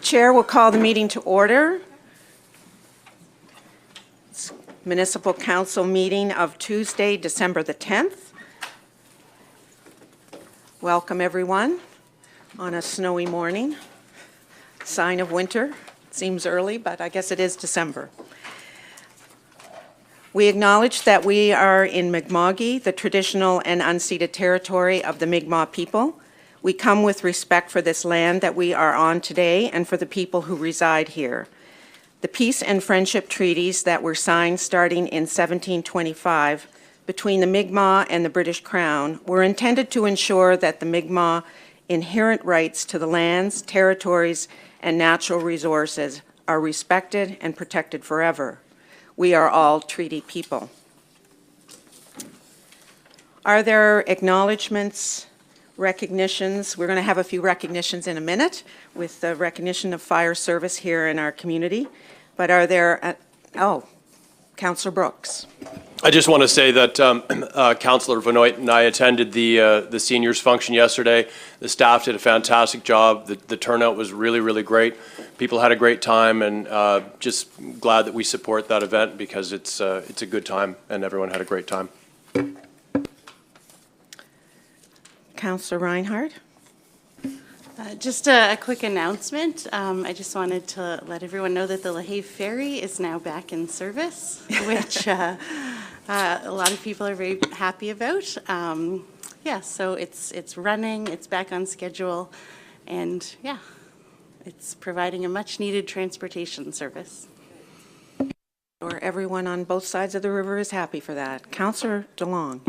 Chair will call the meeting to order. Municipal Council meeting of Tuesday, December the 10th. Welcome everyone on a snowy morning. Sign of winter. Seems early, but I guess it is December. We acknowledge that we are in Mi'kma'ki, the traditional and unceded territory of the Mi'kmaq people. We come with respect for this land that we are on today and for the people who reside here. The peace and friendship treaties that were signed starting in 1725 between the Mi'kmaq and the British Crown were intended to ensure that the Mi'kmaq inherent rights to the lands, territories, and natural resources are respected and protected forever. We are all treaty people. Are there acknowledgements, recognitions? We're going to have a few recognitions in a minute with the recognition of fire service here in our community. But are there, Councillor Brooks. I just want to say that Councillor Benoit and I attended the seniors function yesterday. The staff did a fantastic job. The turnout was really, really great. People had a great time, and just glad that we support that event because it's a good time and everyone had a great time. Councillor Reinhardt. Just a quick announcement. I just wanted to let everyone know that the LaHave Ferry is now back in service, which a lot of people are very happy about. Yeah, so it's running, it's back on schedule, and yeah, it's providing a much needed transportation service. Or everyone on both sides of the river is happy for that. Councillor DeLong.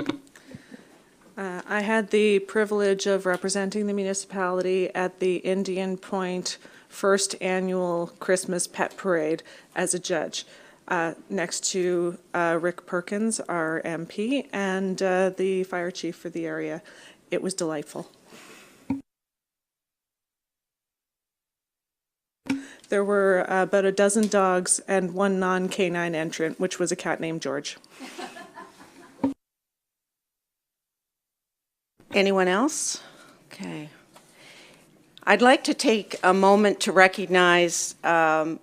I had the privilege of representing the municipality at the Indian Point first annual Christmas Pet Parade as a judge, next to Rick Perkins, our MP, and the fire chief for the area. It was delightful. There were about a dozen dogs and one non-canine entrant, which was a cat named George. Anyone else? Okay. I'd like to take a moment to recognize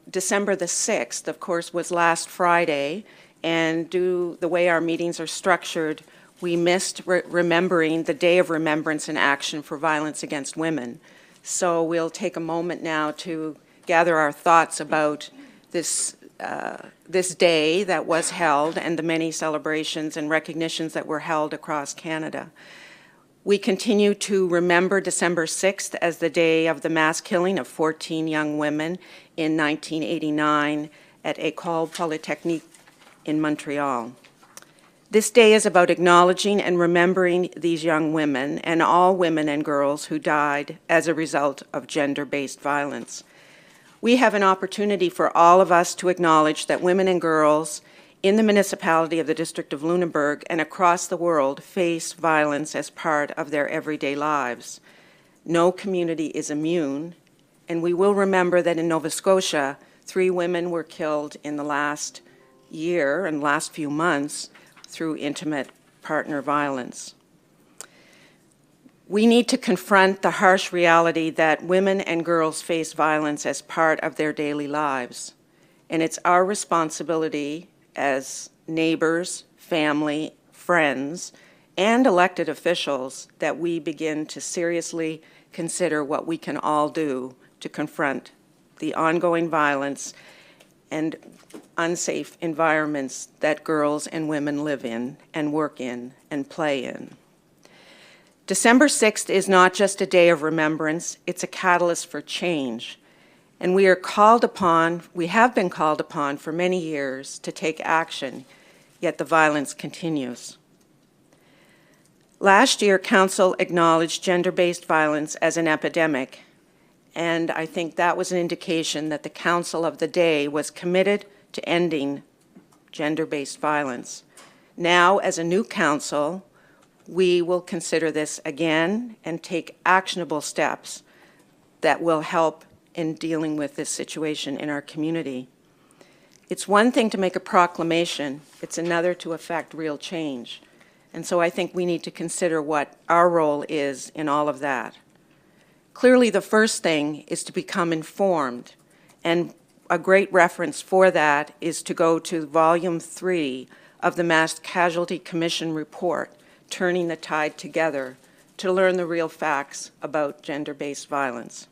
December the 6th, of course, was last Friday, and due the way our meetings are structured, we missed remembering the Day of Remembrance and Action for Violence Against Women. So we'll take a moment now to gather our thoughts about this day that was held and the many celebrations and recognitions that were held across Canada. We continue to remember December 6th as the day of the mass killing of 14 young women in 1989 at École Polytechnique in Montreal. This day is about acknowledging and remembering these young women and all women and girls who died as a result of gender-based violence. We have an opportunity for all of us to acknowledge that women and girls in the municipality of the District of Lunenburg and across the world face violence as part of their everyday lives. No community is immune, and we will remember that in Nova Scotia, 3 women were killed in the last year and last few months through intimate partner violence. We need to confront the harsh reality that women and girls face violence as part of their daily lives, and it's our responsibility as neighbors, family, friends, and elected officials that we begin to seriously consider what we can all do to confront the ongoing violence and unsafe environments that girls and women live in and work in and play in. December 6th is not just a day of remembrance, it's a catalyst for change. And we have been called upon for many years to take action, yet the violence continues. Last year, Council acknowledged gender-based violence as an epidemic, and I think that was an indication that the Council of the day was committed to ending gender-based violence. Now, as a new Council, we will consider this again and take actionable steps that will help in dealing with this situation in our community. It's one thing to make a proclamation, it's another to effect real change. And so I think we need to consider what our role is in all of that. Clearly, the first thing is to become informed, and a great reference for that is to go to Volume 3 of the Mass Casualty Commission report, Turning the Tide Together, to learn the real facts about gender-based violence.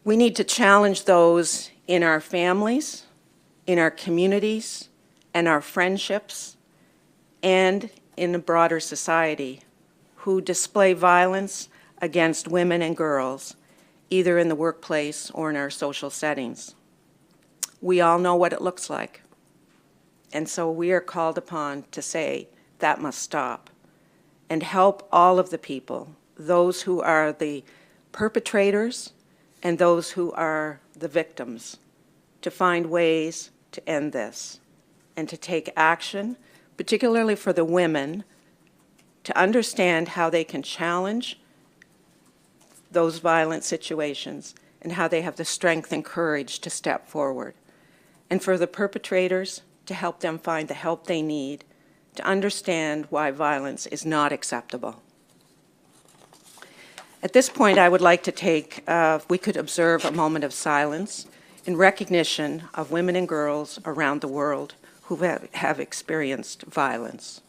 We need to challenge those in our families, in our communities, and our friendships, and in a broader society who display violence against women and girls, either in the workplace or in our social settings. We all know what it looks like. And so we are called upon to say that must stop and help all of the people, those who are the perpetrators and those who are the victims, to find ways to end this and to take action, particularly for the women, to understand how they can challenge those violent situations and how they have the strength and courage to step forward. And for the perpetrators, to help them find the help they need to understand why violence is not acceptable. At this point, I would like to take, if we could observe a moment of silence in recognition of women and girls around the world who have experienced violence.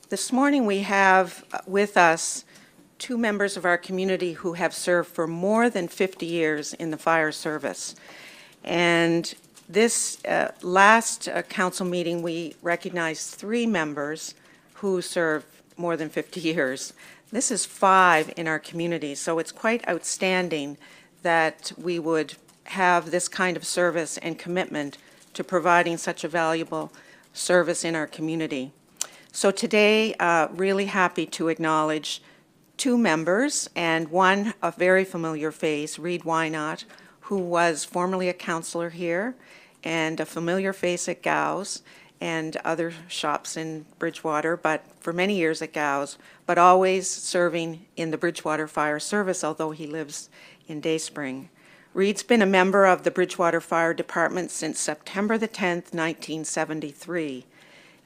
This morning we have with us two members of our community who have served for more than 50 years in the fire service. And this last council meeting, we recognized 3 members who served more than 50 years. This is 5 in our community, so it's quite outstanding that we would have this kind of service and commitment to providing such a valuable service in our community. So today, really happy to acknowledge 2 members, and one a very familiar face, Reed Wynot, who was formerly a councillor here and a familiar face at Gow's and other shops in Bridgewater, but for many years at Gow's, but always serving in the Bridgewater Fire Service, although he lives in Dayspring. Reed's been a member of the Bridgewater Fire Department since September the 10th, 1973.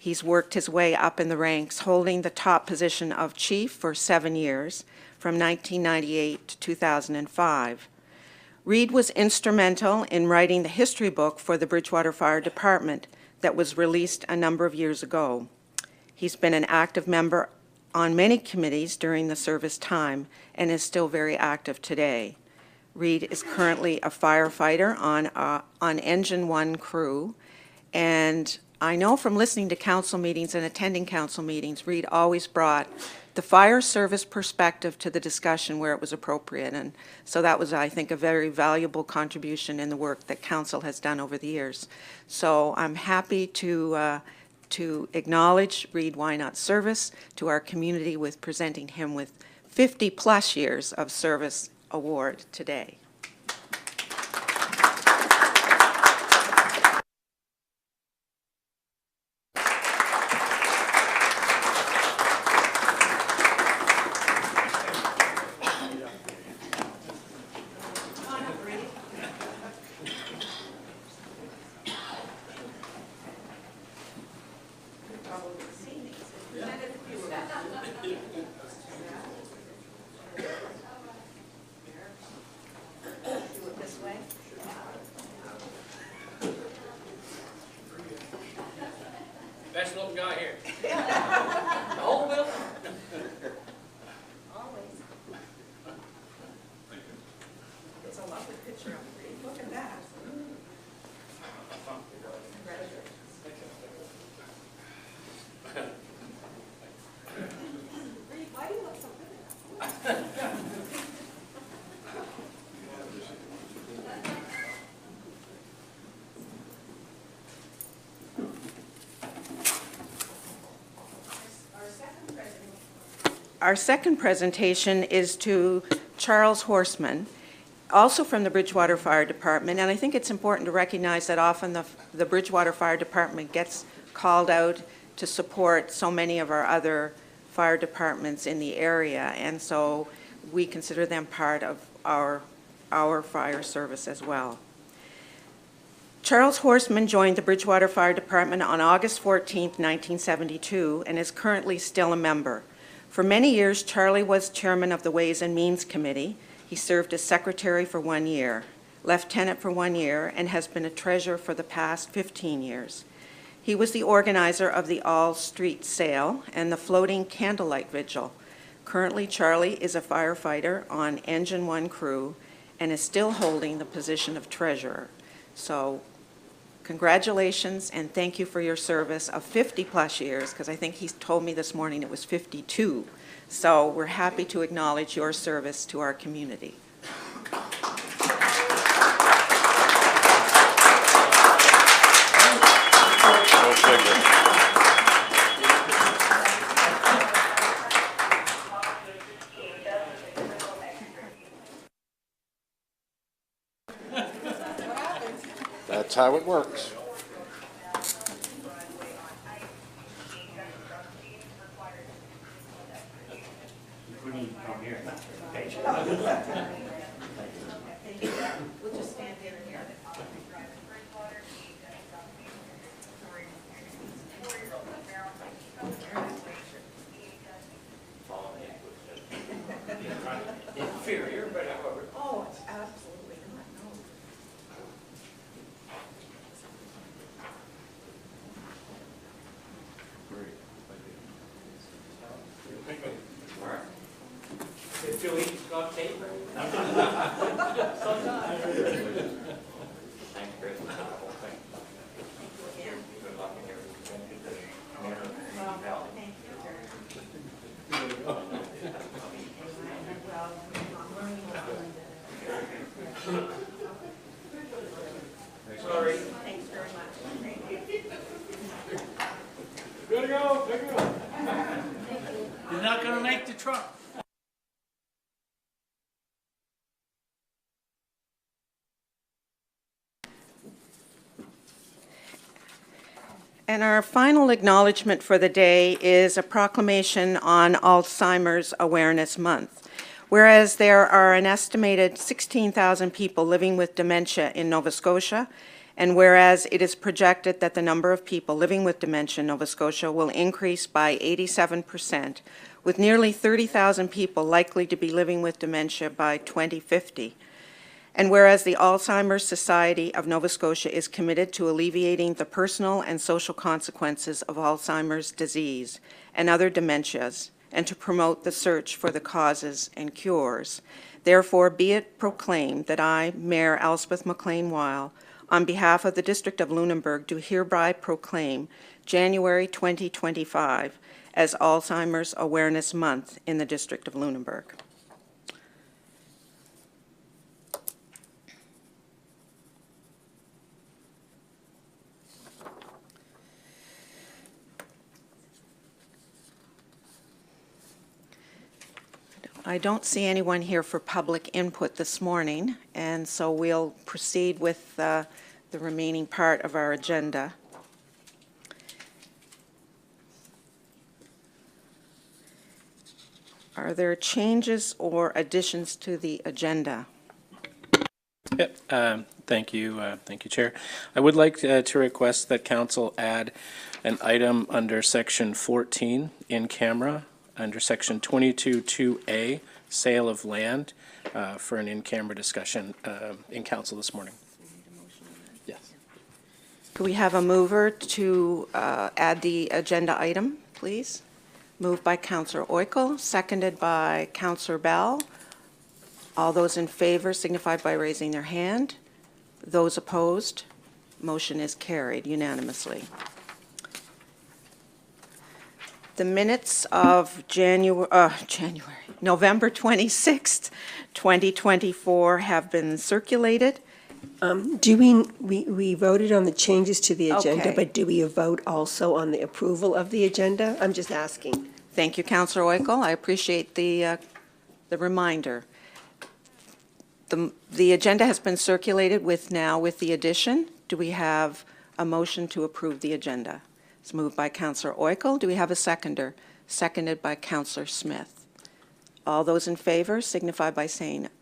He's worked his way up in the ranks, holding the top position of chief for 7 years, from 1998 to 2005. Reed was instrumental in writing the history book for the Bridgewater Fire Department that was released a number of years ago. He's been an active member on many committees during the service time and is still very active today. Reed is currently a firefighter on Engine 1 crew, and I know from listening to council meetings and attending council meetings, Reed always brought the fire service perspective to the discussion where it was appropriate. And so that was, I think, a very valuable contribution in the work that council has done over the years. So I'm happy to acknowledge Reed Wynot's service to our community with presenting him with 50-plus years of service award today. nice-looking guy here. The whole building. It's a lovely picture of Reed. Look at that. Reed, why do you look so good? Our second presentation is to Charles Horseman, also from the Bridgewater Fire Department, and I think it's important to recognize that often the Bridgewater Fire Department gets called out to support so many of our other fire departments in the area, and so we consider them part of our fire service as well. Charles Horseman joined the Bridgewater Fire Department on August 14, 1972, and is currently still a member. For many years, Charlie was chairman of the Ways and Means Committee. He served as secretary for 1 year, lieutenant for 1 year, and has been a treasurer for the past 15 years. He was the organizer of the All Street Sale and the floating candlelight vigil. Currently, Charlie is a firefighter on Engine 1 crew and is still holding the position of treasurer. So congratulations and thank you for your service of 50-plus years, because I think he told me this morning it was 52. So we're happy to acknowledge your service to our community. Go figure. That's how it works. We'll just stand in here. Inferior, but however. Oh, it's absolutely not, no. Did Joey got tape? Thanks, Chris. Good luck in Sorry. Thanks very much. Good to go, good to go. You're not gonna make the truck. And our final acknowledgement for the day is a proclamation on Alzheimer's Awareness Month. Whereas there are an estimated 16,000 people living with dementia in Nova Scotia, and whereas it is projected that the number of people living with dementia in Nova Scotia will increase by 87%, with nearly 30,000 people likely to be living with dementia by 2050. And whereas the Alzheimer's Society of Nova Scotia is committed to alleviating the personal and social consequences of Alzheimer's disease and other dementias, and to promote the search for the causes and cures. Therefore, be it proclaimed that I, Mayor Elspeth McLean-Weil, on behalf of the District of Lunenburg, do hereby proclaim January 2025 as Alzheimer's Awareness Month in the District of Lunenburg. I don't see anyone here for public input this morning, and so we'll proceed with the remaining part of our agenda. Are there changes or additions to the agenda? Yep. Thank you, Chair. I would like to request that Council add an item under Section 14 in camera, under Section 22(2)A, sale of land, for an in-camera discussion in Council this morning. Yes. Could we have a mover to add the agenda item, please? Moved by Councillor Oikel, seconded by Councillor Bell. All those in favor signify by raising their hand. Those opposed, motion is carried unanimously. The minutes of November 26th, 2024 have been circulated. Do we voted on the changes to the agenda, Okay. but do we vote also on the approval of the agenda? I'm just asking. Thank you, Councillor Oikel. I appreciate the reminder. The agenda has been circulated with the addition. Do we have a motion to approve the agenda? It's moved by Councillor Oikel. Do we have a seconder? Seconded by Councillor Smith. All those in favor signify by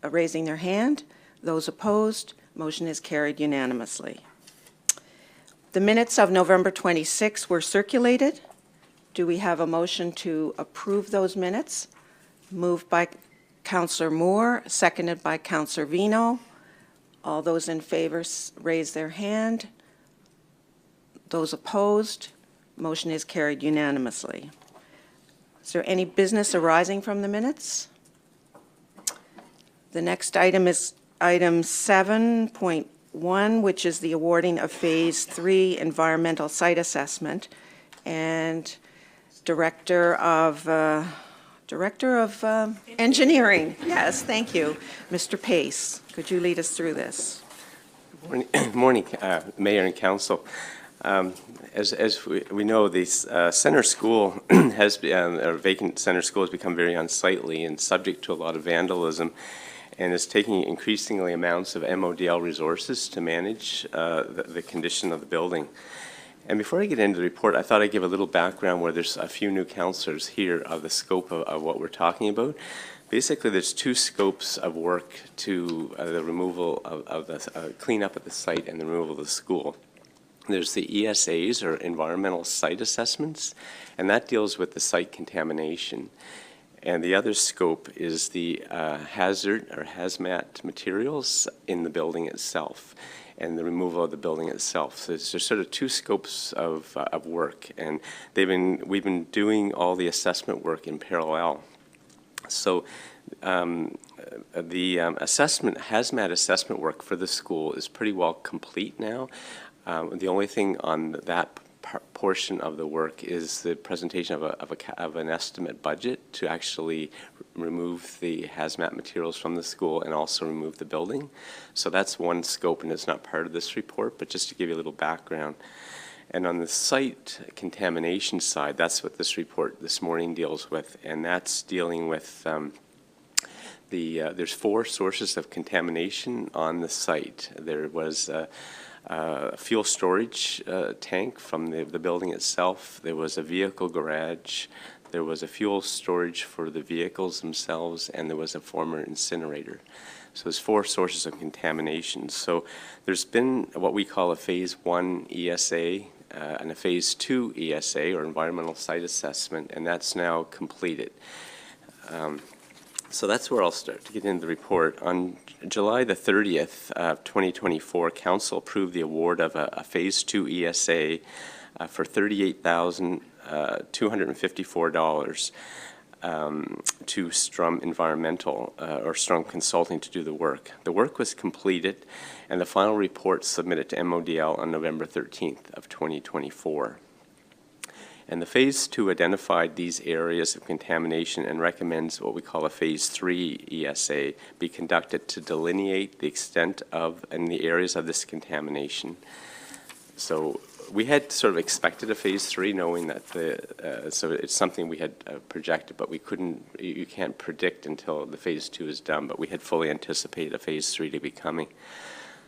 raising their hand. Those opposed, motion is carried unanimously. The minutes of November 26 were circulated. Do we have a motion to approve those minutes? Moved by Councillor Moore, seconded by Councillor Vino. All those in favor raise their hand. Those opposed, motion is carried unanimously. Is there any business arising from the minutes? The next item is item 7.1, which is the awarding of Phase 3 Environmental Site Assessment. And Director of Engineering, yes, thank you, Mr. Pace. Could you lead us through this? Morning, Mayor and Council. As we know, the center school our vacant center school has become very unsightly and subject to a lot of vandalism, and is taking increasingly amounts of MODL resources to manage the condition of the building. And before I get into the report, I thought I'd give a little background where there's a few new councillors here of the scope of what we're talking about. Basically, there's two scopes of work to the removal of the cleanup at the site and the removal of the school. There's the ESAs, or environmental site assessments, and that deals with the site contamination. And the other scope is the hazard or hazmat materials in the building itself and the removal of the building itself. So there's sort of two scopes of work, and we've been doing all the assessment work in parallel. So the hazmat assessment work for the school is pretty well complete now. The only thing on that portion of the work is the presentation of an estimate budget to actually remove the hazmat materials from the school and also remove the building. So that's one scope, and it's not part of this report, but just to give you a little background. And on the site contamination side, that's what this report this morning deals with, and that's dealing with there's 4 sources of contamination on the site. There was a fuel storage tank from the building itself. There was a vehicle garage. There was a fuel storage for the vehicles themselves, and there was a former incinerator. So there's 4 sources of contamination. So there's been what we call a Phase 1 ESA and a Phase 2 ESA, or Environmental Site Assessment, and that's now completed. So that's where I'll start to get into the report. On July the 30th, 2024, Council approved the award of a Phase 2 ESA for $38,254 to Strum Environmental or Strum Consulting to do the work. The work was completed, and the final report submitted to MODL on November 13th of 2024. And the Phase 2 identified these areas of contamination and recommends what we call a Phase 3 ESA be conducted to delineate the extent of and the areas of this contamination. So we had sort of expected a Phase 3, knowing that so it's something we had projected, but we you can't predict until the Phase 2 is done, but we had fully anticipated a Phase 3 to be coming.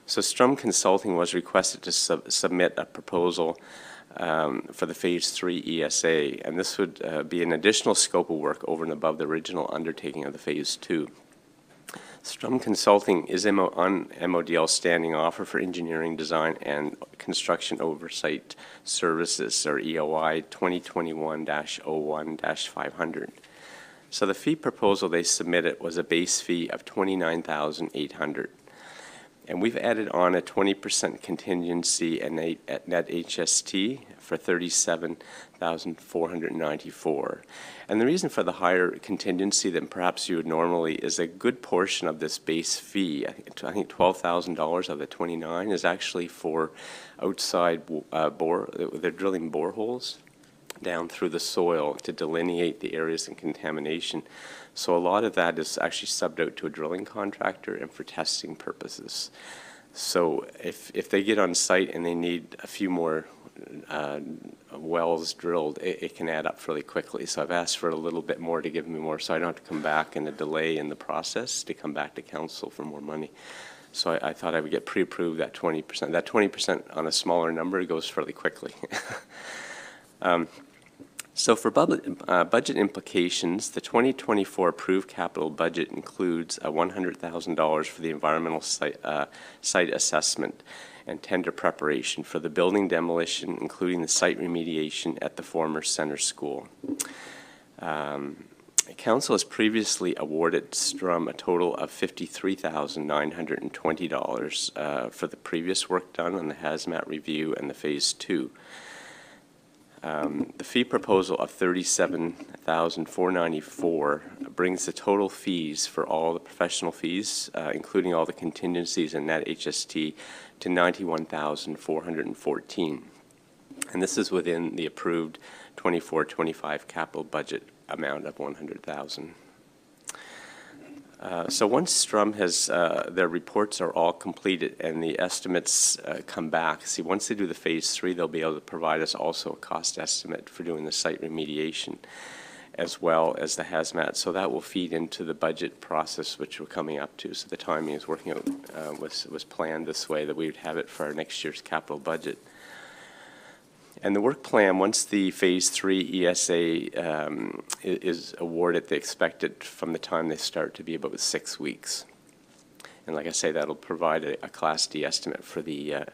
So Strum Consulting was requested to submit a proposal for the Phase 3 ESA, and this would be an additional scope of work over and above the original undertaking of the Phase 2. Strum Consulting is on MODL's standing offer for engineering, design, and construction oversight services, or EOI 2021-01-500. So the fee proposal they submitted was a base fee of $29,800. And we've added on a 20% contingency at net HST for $37,494. And the reason for the higher contingency than perhaps you would normally is a good portion of this base fee, I think $12,000 of the 29 is actually for outside they're drilling boreholes down through the soil to delineate the areas of contamination. So a lot of that is actually subbed out to a drilling contractor and for testing purposes. So if they get on site and they need a few more wells drilled, it can add up fairly quickly. So I've asked for a little bit more to give me more, so I don't have to come back and a delay in the process to come back to council for more money. So I thought I would get pre-approved that 20%. That 20% on a smaller number goes fairly quickly. So for budget implications, the 2024 approved capital budget includes $100,000 for the environmental site assessment and tender preparation for the building demolition, including the site remediation at the former center school. Council has previously awarded STRUM a total of $53,920 for the previous work done on the hazmat review and the phase 2. The fee proposal of $37,494 brings the total fees for all the professional fees, including all the contingencies and net HST, to $91,414. And this is within the approved 24-25 capital budget amount of $100,000. So once STRUM has, their reports are all completed and the estimates come back, see, once they do the phase 3, they'll be able to provide us also a cost estimate for doing the site remediation as well as the hazmat. So that will feed into the budget process which we're coming up to. So the timing is working out, was planned this way that we would have it for our next year's capital budget. And the work plan, once the phase 3 ESA is awarded, they expect it from the time they start to be about 6 weeks. And like I say, that'll provide a Class D estimate for the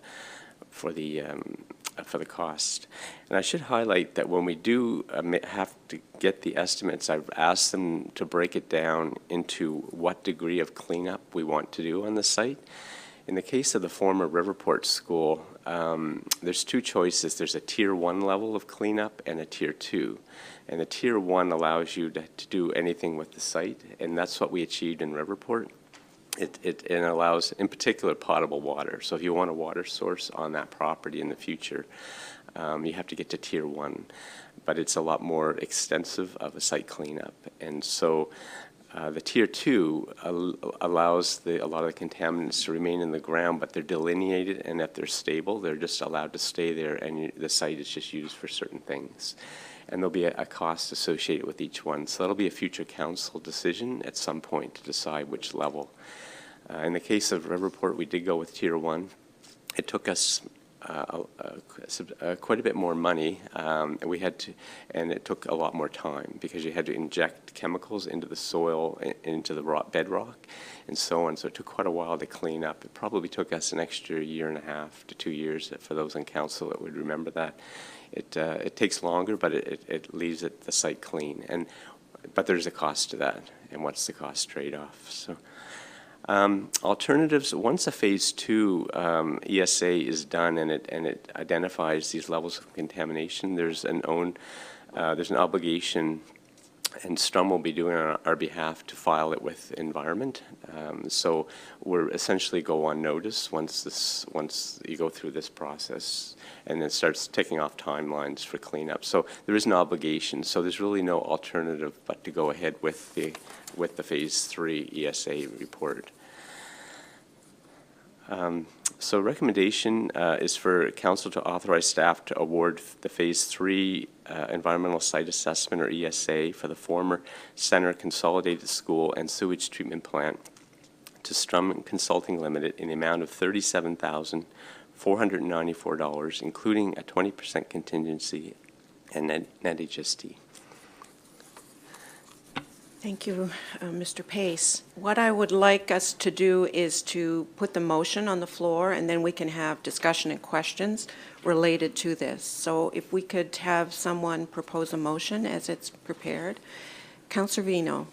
cost. And I should highlight that when we do have to get the estimates, I've asked them to break it down into what degree of cleanup we want to do on the site. In the case of the former Riverport School, there's two choices. There's a Tier 1 level of cleanup and a Tier 2. And the Tier 1 allows you to do anything with the site, and that's what we achieved in Riverport. It allows, in particular, potable water. So if you want a water source on that property in the future, you have to get to Tier 1. But it's a lot more extensive of a site cleanup. And so the Tier 2 allows a lot of the contaminants to remain in the ground, but they're delineated, and if they're stable, they're just allowed to stay there, and the site is just used for certain things. And there'll be a cost associated with each one. So that'll be a future council decision at some point to decide which level. In the case of Riverport, we did go with Tier 1. It took us quite a bit more money, and it took a lot more time because you had to inject chemicals into the soil, into the bedrock, and so on. So it took quite a while to clean up. It probably took us an extra 1.5 to 2 years. For those on council that would remember that, it takes longer, but it leaves the site clean. But there's a cost to that, and what's the cost trade-off? So. Alternatives, once a phase 2 ESA is done and it identifies these levels of contamination, there's an obligation, and STRUM will be doing on our behalf to file it with Environment. So we're essentially go on notice once you go through this process, and it starts ticking off timelines for cleanup. So there is an obligation. So there's really no alternative but to go ahead with the phase 3 ESA report. So recommendation is for council to authorize staff to award the phase 3 environmental site assessment, or ESA, for the former Center Consolidated School and Sewage Treatment Plant to STRUM Consulting Limited in the amount of $37,494, including a 20% contingency and net HST. Thank you, Mr. Pace. What I would like us to do is to put the motion on the floor, and then we can have discussion and questions related to this. So if we could have someone propose a motion as it's prepared. Councillor Vino.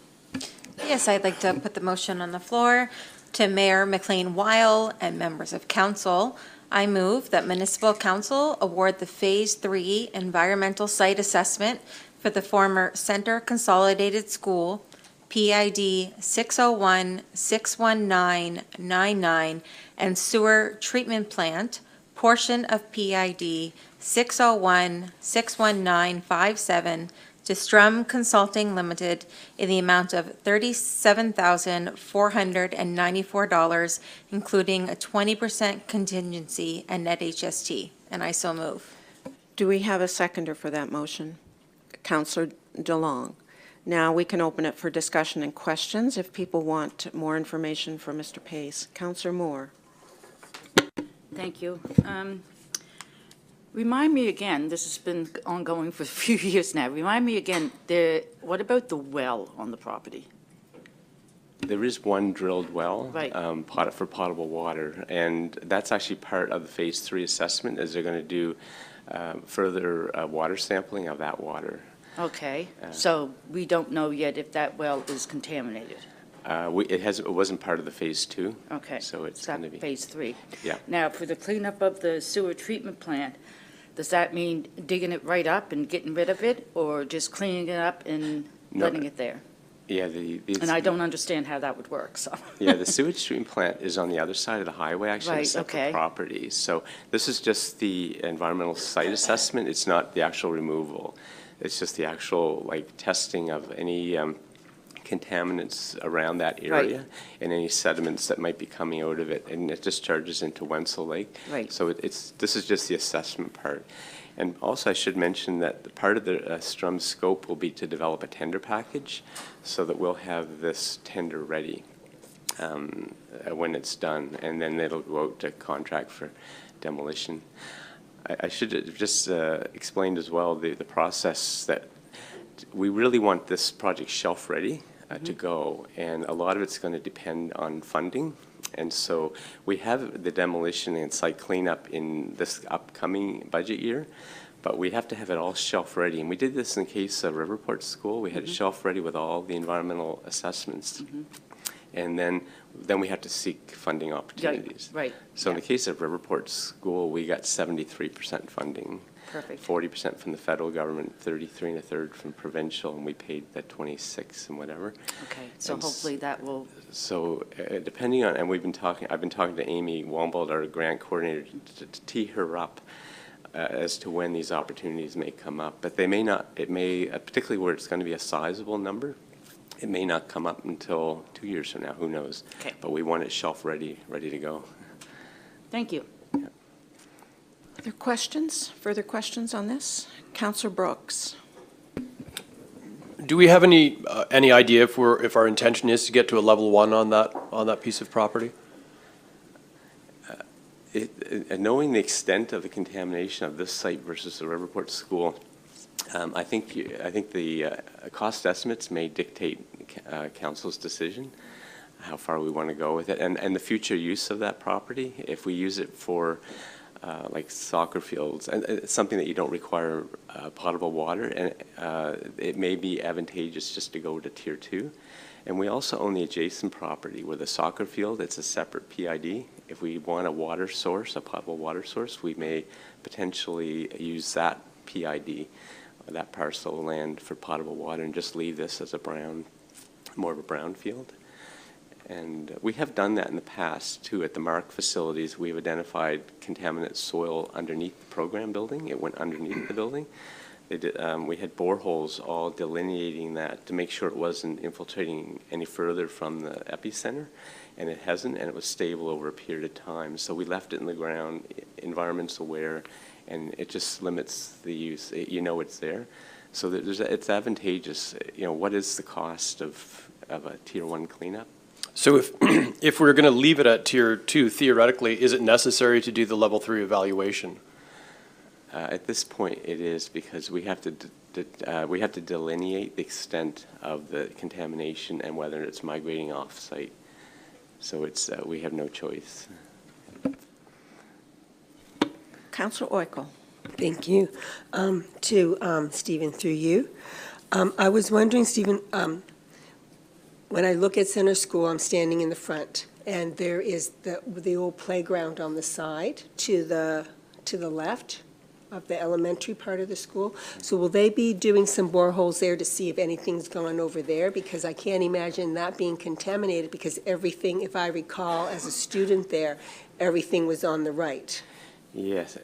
Yes, I'd like to put the motion on the floor To Mayor McLean Weil and members of council, I move that Municipal Council award the Phase 3 Environmental Site Assessment for the former Center Consolidated School, PID 601-61999, and Sewer Treatment Plant, portion of PID 601-61957, to Strum Consulting Limited in the amount of $37,494, including a 20% contingency and net HST. And I so move. Do we have a seconder for that motion? Councillor DeLong. Now we can open it for discussion and questions if people want more information from Mr. Pace. Councillor Moore. Thank you. Remind me again, this has been ongoing for a few years now. Remind me again, what about the well on the property? There is one drilled well. Right. For potable water, and that's actually part of the Phase 3 assessment, is they're going to do further water sampling of that water. Okay, so we don't know yet if that well is contaminated. It wasn't part of the Phase 2. Okay. So it's going to be. Phase 3. Yeah. Now, for the cleanup of the sewer treatment plant, does that mean digging it right up and getting rid of it, or just cleaning it up and letting it there? Yeah, And I don't understand how that would work, so. Yeah, the sewage treatment plant is on the other side of the highway, actually, on a Right, separate okay. property. So this is just the environmental site assessment. It's not the actual removal. It's just the actual, testing of any contaminants around that area and any sediments that might be coming out of it, and it discharges into Wenzel Lake. Right. So this is just the assessment part. And also, I should mention that part of the Strum scope will be to develop a tender package so that we'll have this tender ready when it's done, and then it'll go out to contract for demolition. I should have just explained as well the process that we really want this project shelf ready to go, and a lot of it's going to depend on funding. And so we have the demolition and site cleanup in this upcoming budget year, but we have to have it all shelf ready. And we did this in the case of Riverport School. We had it shelf ready with all the environmental assessments. And then we have to seek funding opportunities. Right. So in the case of Riverport School, we got 73% funding. Perfect. 40% from the federal government, 33 1/3 from provincial, and we paid that 26 and whatever. Okay, so And hopefully that will, So depending on, and I've been talking to Amy Wombold, our grant coordinator, to tee her up as to when these opportunities may come up. But they may not, it may, particularly where it's going to be a sizable number, it may not come up until 2 years from now, who knows? Okay. But we want it shelf ready to go. thank you. Other questions, further questions on this? Councillor Brooks. Do we have any idea if our intention is to get to a level 1 on that piece of property? Knowing the extent of the contamination of this site versus the Riverport School, I think the cost estimates may dictate council's decision how far we want to go with it, and the future use of that property. If we use it for like soccer fields, and it's something that you don't require potable water, and it may be advantageous just to go to Tier 2. And we also own the adjacent property where the soccer field, it's a separate PID. If we want a water source, a potable water source, we may potentially use that PID, that parcel of land, for potable water, and just leave this as more of a brown field. And we have done that in the past, too. At the MARC facilities, we've identified contaminant soil underneath the program building. It went underneath the building. We had boreholes all delineating that to make sure it wasn't infiltrating any further from the epicenter, and it hasn't, and it was stable over a period of time. So we left it in the ground, environment's aware, and it just limits the use. It's there. So it's advantageous. What is the cost of a Tier 1 cleanup? So if we're going to leave it at Tier 2, theoretically, is it necessary to do the Level 3 evaluation? At this point, it is, because we have to delineate the extent of the contamination and whether it's migrating off-site. So we have no choice. Councillor Oikel. Thank you. To Stephen, through you. I was wondering, Stephen, when I look at Center School, I'm standing in the front, and there is the old playground on the side to the left of the elementary part of the school. So will they be doing some boreholes there to see if anything's gone over there? Because I can't imagine that being contaminated, because everything, if I recall, as a student there, everything was on the right. Yes.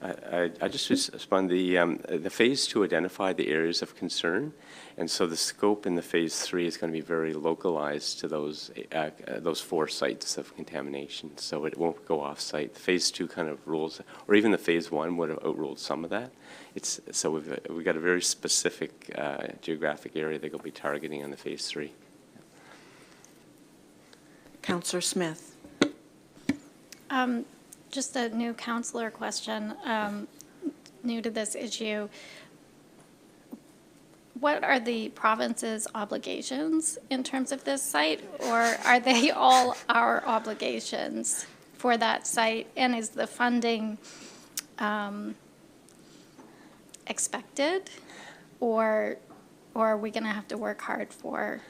I just respond, the Phase 2 identified the areas of concern, and so the scope in the Phase 3 is going to be very localized to those 4 sites of contamination, so it won't go off-site. The Phase 2 kind of rules, or even the Phase 1 would have outruled some of that. So we've got a very specific geographic area that we'll be targeting on the Phase 3. Councillor Smith. Just a new counselor question, new to this issue. What are the province's obligations in terms of this site, or are they all our obligations for that site? And is the funding expected, or are we going to have to work hard for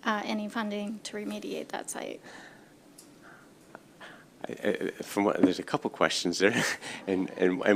any funding to remediate that site? There's a couple questions there, and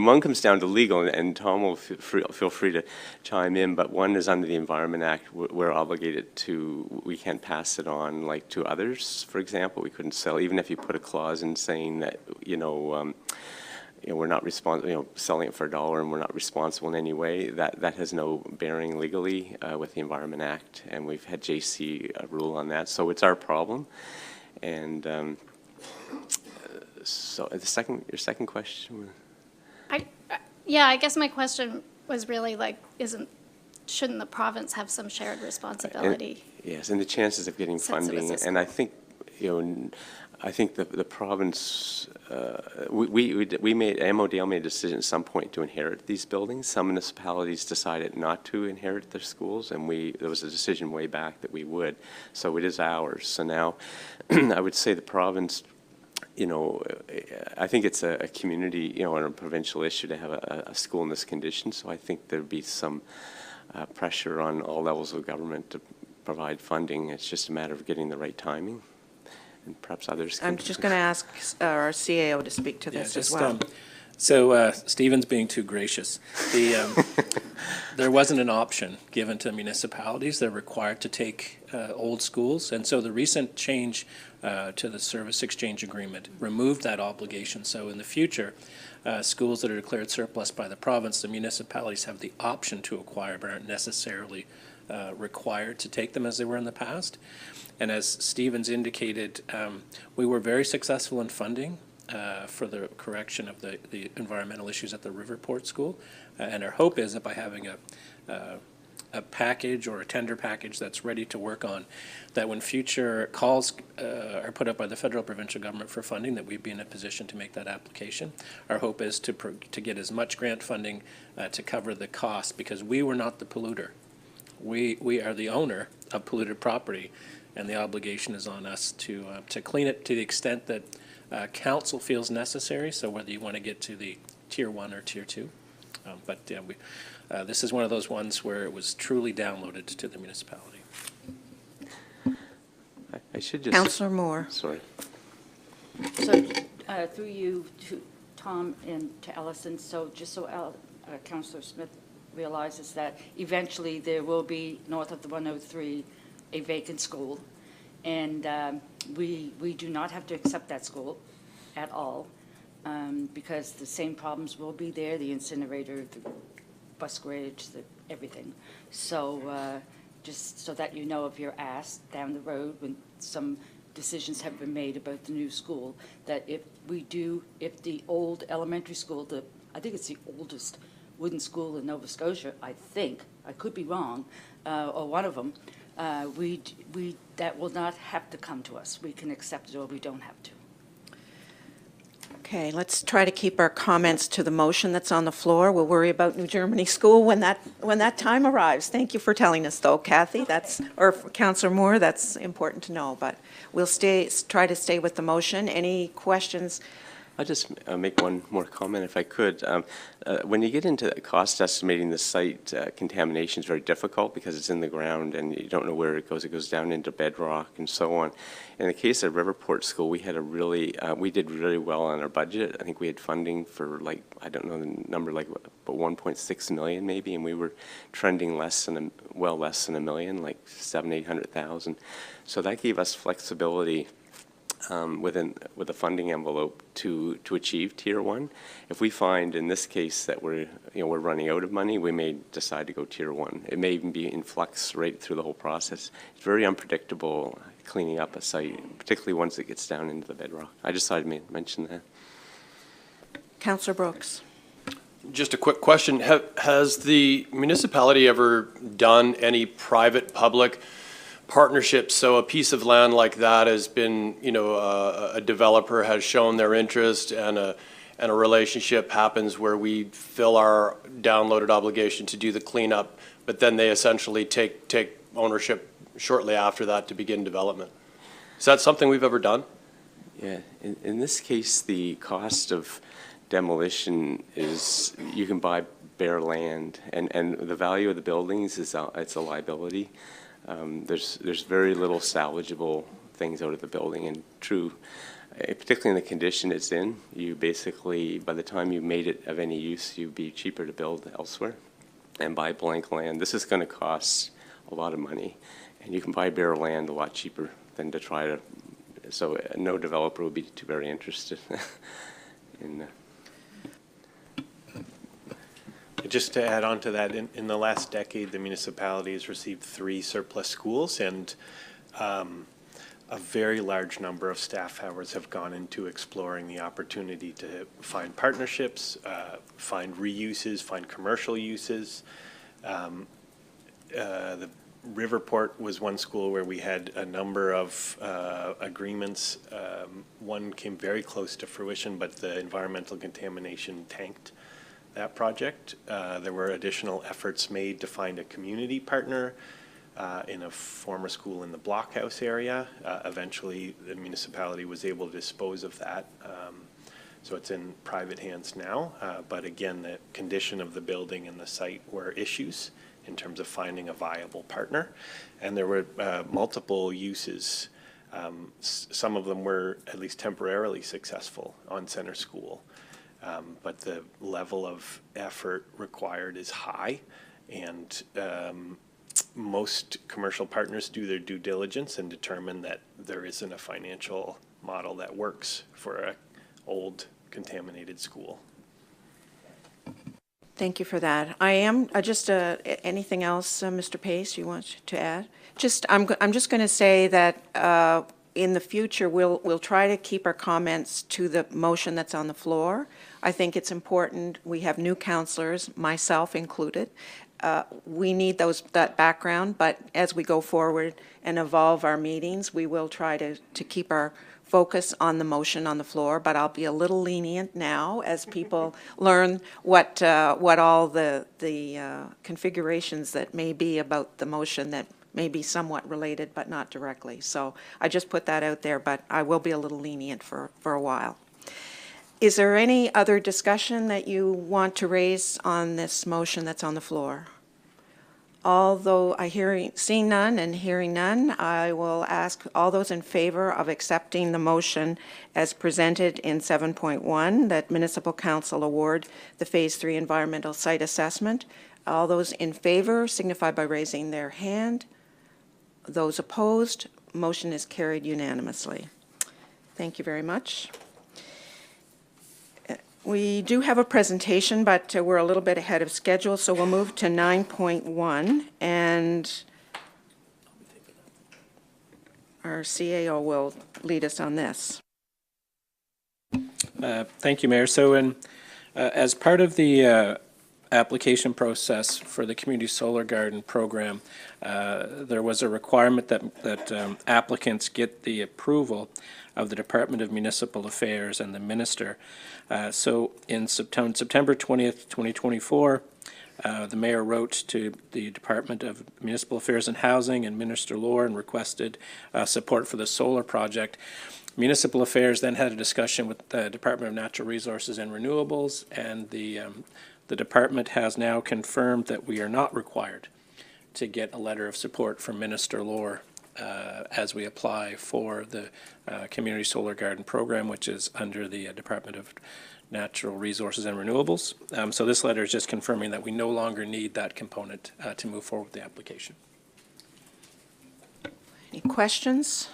one comes down to legal, and Tom will feel free to chime in, but one is under the Environment Act. We're obligated to, we can't pass it on like to others, for example. We couldn't sell, even if you put a clause in saying that, we're not responsible, selling it for $1 and we're not responsible in any way, that has no bearing legally with the Environment Act, and we've had JC rule on that, so it's our problem. And so your second question? Yeah, I guess my question was really like, shouldn't the province have some shared responsibility? Yes, and the chances of getting funding, and I think, I think the province, we made, MODL made a decision at some point to inherit these buildings. Some municipalities decided not to inherit their schools, and there was a decision way back that we would. So it is ours. So now, I would say the province, I think it's a community, or a provincial issue to have a school in this condition. So I think there'd be some pressure on all levels of government to provide funding. It's just a matter of getting the right timing. And perhaps others can. I'm just going to ask our CAO to speak to this as well. So Stephen's being too gracious. There wasn't an option given to municipalities. They're required to take old schools. And so the recent change to the service exchange agreement removed that obligation. So in the future, schools that are declared surplus by the province, the municipalities have the option to acquire, but aren't necessarily required to take them as they were in the past. And as Stephen's indicated, we were very successful in funding for the correction of the environmental issues at the Riverport School. And our hope is that by having a package or a tender package that's ready to work on, that when future calls are put up by the federal provincial government for funding, that we'd be in a position to make that application. Our hope is to get as much grant funding to cover the cost, because we were not the polluter. We are the owner of polluted property, and the obligation is on us to clean it to the extent that council feels necessary, so whether you want to get to the Tier 1 or Tier 2. This is one of those ones where it was truly downloaded to the municipality. I should just... Councillor Moore. Sorry. So through you to Tom and to Ellison, so just so Councillor Smith realizes that eventually there will be north of the 103 a vacant school, and we do not have to accept that school at all, because the same problems will be there, the incinerator, the bus garage, everything. So just so that you know, if you're asked down the road when some decisions have been made about the new school, that if the old elementary school, I think it's the oldest wooden school in Nova Scotia, I think, I could be wrong, or one of them, that will not have to come to us. We can accept it, or we don't have to. Okay, let's try to keep our comments to the motion that's on the floor. We'll worry about New Germany School when that time arrives. Thank you for telling us, though, Kathy. Or Councillor Moore, that's important to know. But we'll try to stay with the motion. Any questions I'll just make one more comment if I could. When you get into cost estimating the site, contamination is very difficult because it's in the ground and you don't know where it goes. It goes down into bedrock and so on. In the case of Riverport School, we had a really, we did really well on our budget. I think we had funding for like, I don't know the number, like about 1.6 million maybe, and we were trending less than, well less than $1 million, like 700,000-800,000. So that gave us flexibility with a funding envelope to achieve Tier 1. If we find in this case that we're running out of money, we may decide to go Tier 1. It may even be in flux right through the whole process. It's very unpredictable cleaning up a site, particularly once it gets down into the bedrock. I just thought I'd mention that. Councillor Brooks. Just a quick question. Has the municipality ever done any private-public partnerships? So a piece of land like that has been, a developer has shown their interest and a relationship happens where we fill our downloaded obligation to do the cleanup, but then they essentially take ownership shortly after that to begin development. Is that something we've ever done? Yeah, in this case, the cost of demolition is, you can buy bare land, and the value of the buildings is it's a liability. There's very little salvageable things out of the building, and particularly in the condition it's in, you basically, by the time you made it of any use, you'd be cheaper to build elsewhere and buy blank land. This is going to cost a lot of money, and you can buy bare land a lot cheaper than to try to, so no developer would be too very interested in Just to add on to that, in the last decade, the municipality has received 3 surplus schools, and a very large number of staff hours have gone into exploring the opportunity to find partnerships, find reuses, find commercial uses. The Riverport was one school where we had a number of agreements. One came very close to fruition, but the environmental contamination tanked that project. There were additional efforts made to find a community partner in a former school in the Blockhouse area. Eventually, the municipality was able to dispose of that. So it's in private hands now. But again, the condition of the building and the site were issues in terms of finding a viable partner. And there were multiple uses. Some of them were at least temporarily successful on Center School. But the level of effort required is high, and most commercial partners do their due diligence and determine that there isn't a financial model that works for an old contaminated school. Thank you for that. I am just anything else, Mr. Pace, you want to add? I'm just going to say that in the future we'll try to keep our comments to the motion that's on the floor. I think it's important. We have new councillors, myself included. We need that background, but as we go forward and evolve our meetings, we will try to keep our focus on the motion on the floor, but I'll be a little lenient now as people learn what all the configurations that may be about the motion that may be somewhat related but not directly. So I just put that out there, but I will be a little lenient for a while. Is there any other discussion that you want to raise on this motion that's on the floor? Although seeing none and hearing none, I will ask all those in favor of accepting the motion as presented in 7.1, that Municipal Council award the Phase 3 environmental site assessment. All those in favor signify by raising their hand. Those opposed, motion is carried unanimously. Thank you very much. We do have a presentation, but we're a little bit ahead of schedule, so we'll move to 9.1, and our CAO will lead us on this. Thank you, Mayor. So as part of the application process for the Community Solar Garden program, there was a requirement that applicants get the approval of the Department of Municipal Affairs and the Minister. So in September 20th, 2024, the Mayor wrote to the Department of Municipal Affairs and Housing and Minister Lohr and requested support for the solar project. Municipal Affairs then had a discussion with the Department of Natural Resources and Renewables, and the department has now confirmed that we are not required to get a letter of support from Minister Lohr as we apply for the Community Solar Garden Program, which is under the Department of Natural Resources and Renewables. So this letter is just confirming that we no longer need that component to move forward with the application. Any questions?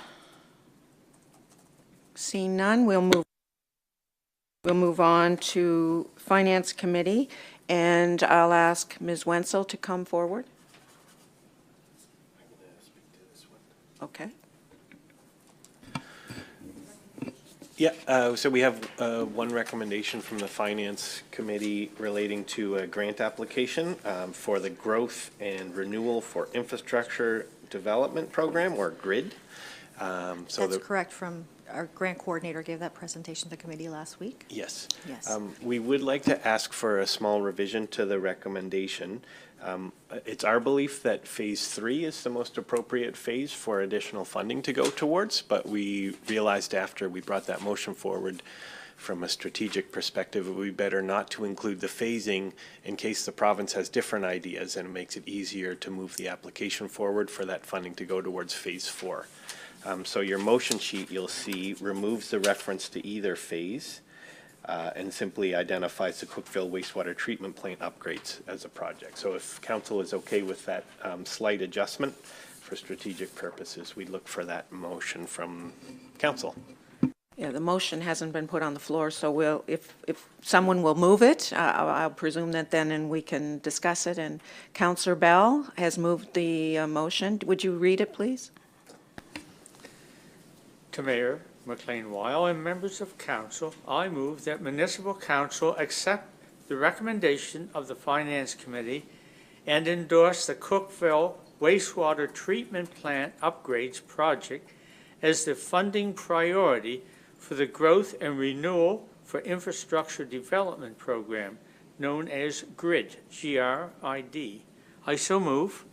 Seeing none, we'll move on to Finance Committee, and I'll ask Ms. Wenzel to come forward. Okay. Yeah, so we have one recommendation from the Finance Committee relating to a grant application for the Growth and Renewal for Infrastructure Development Program, or GRID. That's correct. From our grant coordinator gave that presentation to the committee last week. Yes. Yes. We would like to ask for a small revision to the recommendation. It's our belief that Phase 3 is the most appropriate phase for additional funding to go towards, but we realized after we brought that motion forward from a strategic perspective, it would be better not to include the phasing in case the province has different ideas, and it makes it easier to move the application forward for that funding to go towards Phase 4. So your motion sheet, you'll see, removes the reference to either phase and simply identifies the Cookeville wastewater treatment plant upgrades as a project. So if council is okay with that slight adjustment for strategic purposes, we look for that motion from council. Yeah, the motion hasn't been put on the floor, so if someone will move it, I'll presume that then and we can discuss it. And Councillor Bell has moved the motion. Would you read it, please? To Mayor McLean Weil and members of council, I move that Municipal Council accept the recommendation of the Finance Committee and endorse the Cookeville wastewater treatment plant upgrades project as the funding priority for the Growth and Renewal for Infrastructure Development Program, known as GRID, G-R-I-D. I so move.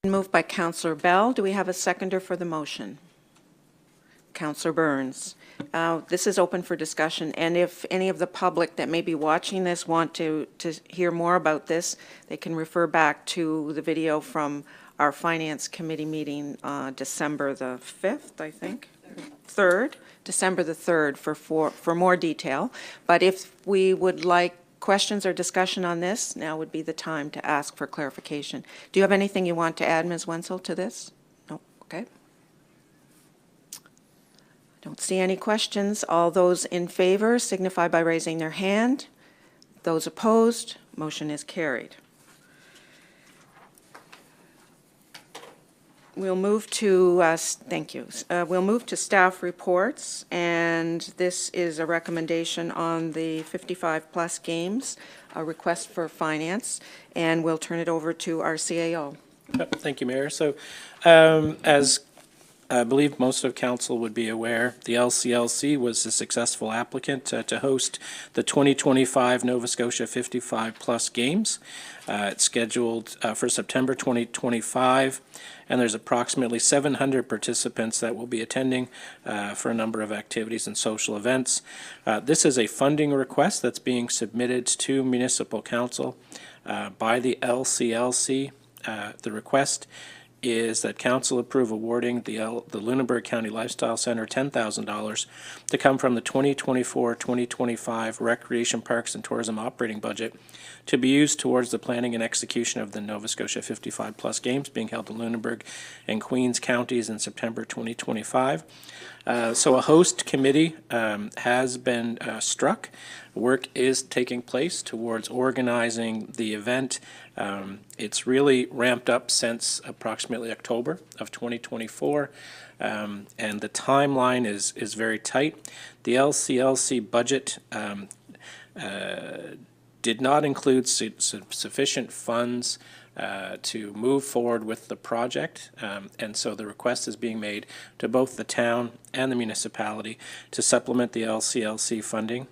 Moved by Councillor Bell. Do we have a seconder for the motion? Councillor Burns. This is open for discussion, and if any of the public that may be watching this want to hear more about this, they can refer back to the video from our Finance Committee meeting December the 5th, I think. 3rd, December the 3rd for more detail. But if we would like questions or discussion on this, now would be the time to ask for clarification. Do you have anything you want to add, Ms. Wenzel, to this? No? Okay. Don't see any questions. All those in favor signify by raising their hand. Those opposed, motion is carried. We'll move to, thank you. We'll move to staff reports, and this is a recommendation on the 55-plus games, a request for finance, and we'll turn it over to our CAO. Thank you, Mayor. So as I believe most of council would be aware, the LCLC was a successful applicant to host the 2025 Nova Scotia 55-plus games. It's scheduled for September 2025, and there's approximately 700 participants that will be attending for a number of activities and social events. This is a funding request that's being submitted to Municipal Council by the LCLC. The request is that council approve awarding the Lunenburg County Lifestyle Center $10,000 to come from the 2024-2025 Recreation Parks and Tourism operating budget to be used towards the planning and execution of the Nova Scotia 55-plus games being held in Lunenburg and Queens counties in September 2025. So a host committee has been struck. Work is taking place towards organizing the event. It's really ramped up since approximately October of 2024, and the timeline is very tight. The LCLC budget did not include sufficient funds to move forward with the project, and so the request is being made to both the town and the municipality to supplement the LCLC funding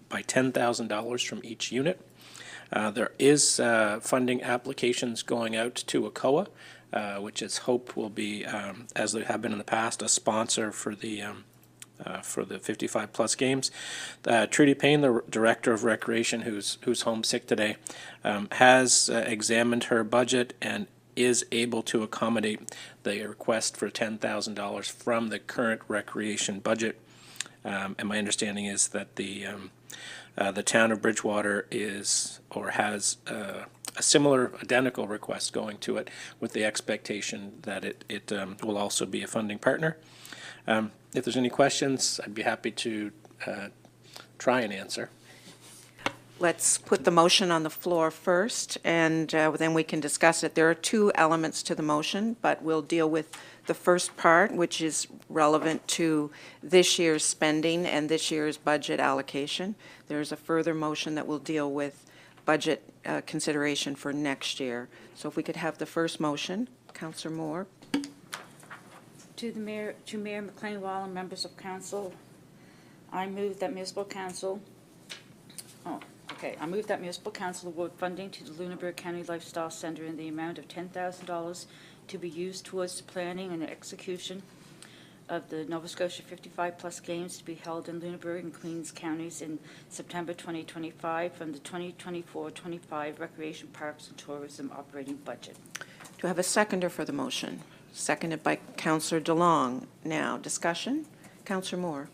by $10,000 from each unit. There is funding applications going out to ACOA, which is hope will be, as they have been in the past, a sponsor for the for the 55-plus games. Trudy Payne, the Director of Recreation, who's homesick today, has examined her budget and is able to accommodate the request for $10,000 from the current recreation budget. And my understanding is that the town of Bridgewater is or has a similar, identical request going to it, with the expectation that it will also be a funding partner. If there's any questions, I'd be happy to try and answer. Let's put the motion on the floor first, and then we can discuss it. There are two elements to the motion, but we'll deal with the first part, which is relevant to this year's spending and this year's budget allocation. There's a further motion that will deal with budget consideration for next year. So if we could have the first motion, Councillor Moore. To Mayor McLean-Wall and members of council, I move that municipal council, I move that municipal council award funding to the Lunenburg County Lifestyle Center in the amount of $10,000 to be used towards the planning and execution of the Nova Scotia 55-plus games to be held in Lunenburg and Queens counties in September 2025 from the 2024-25 Recreation Parks and Tourism operating budget. Do I have a seconder for the motion? Seconded by Councillor DeLong. Now, discussion? Councillor Moore.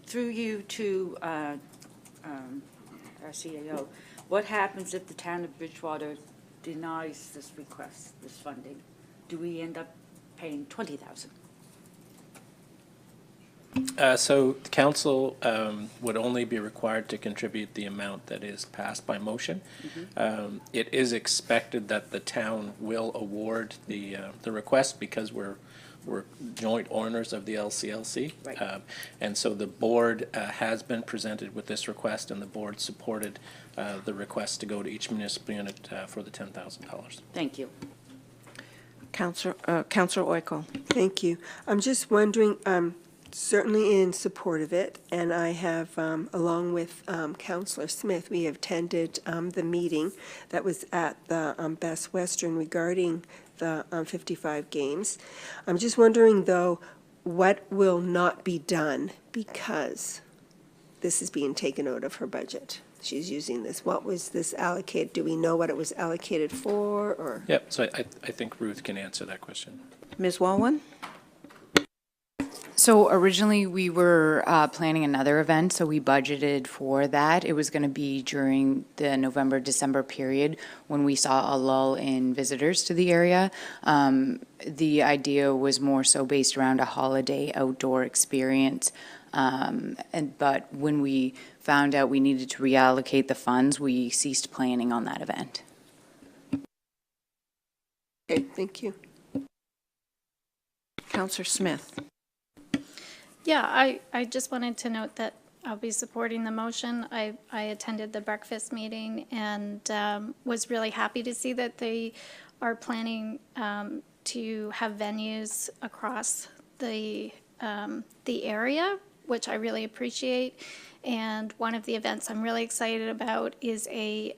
Through you to our CAO, what happens if the town of Bridgewater denies this request, this funding? Do we end up paying $20,000? So the council would only be required to contribute the amount that is passed by motion. It is expected that the town will award the request because we're joint owners of the LCLC. Right. And so the board has been presented with this request, and the board supported the request to go to each municipal unit for the $10,000. Thank you. Councillor Oikle. Thank you. I'm just wondering, certainly in support of it, and I have, along with Councillor Smith, we have attended the meeting that was at the Best Western regarding the 55 games. I'm just wondering, though, what will not be done because this is being taken out of her budget? She's using this. What was this allocated? Do we know what it was allocated for, or? Yep, so I think Ruth can answer that question. Ms. Walwyn? So originally, we were planning another event, so we budgeted for that. It was going to be during the November-December period when we saw a lull in visitors to the area. The idea was more so based around a holiday outdoor experience. But when we found out we needed to reallocate the funds, we ceased planning on that event. Okay, thank you. Councillor Smith. Yeah, I just wanted to note that I'll be supporting the motion. I attended the breakfast meeting and was really happy to see that they are planning to have venues across the area, which I really appreciate. And one of the events I'm really excited about is a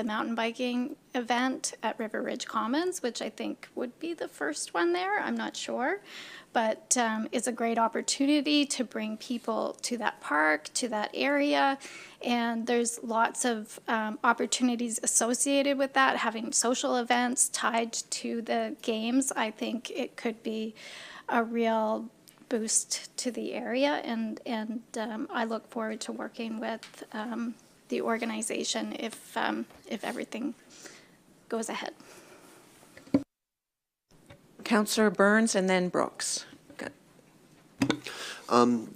mountain biking event at River Ridge Commons, which I think would be the first one there. I'm not sure. But it's a great opportunity to bring people to that park, to that area. And there's lots of opportunities associated with that, having social events tied to the games. I think it could be a real boost to the area, and I look forward to working with the organization if everything goes ahead. Councillor Burns and then Brooks. Good.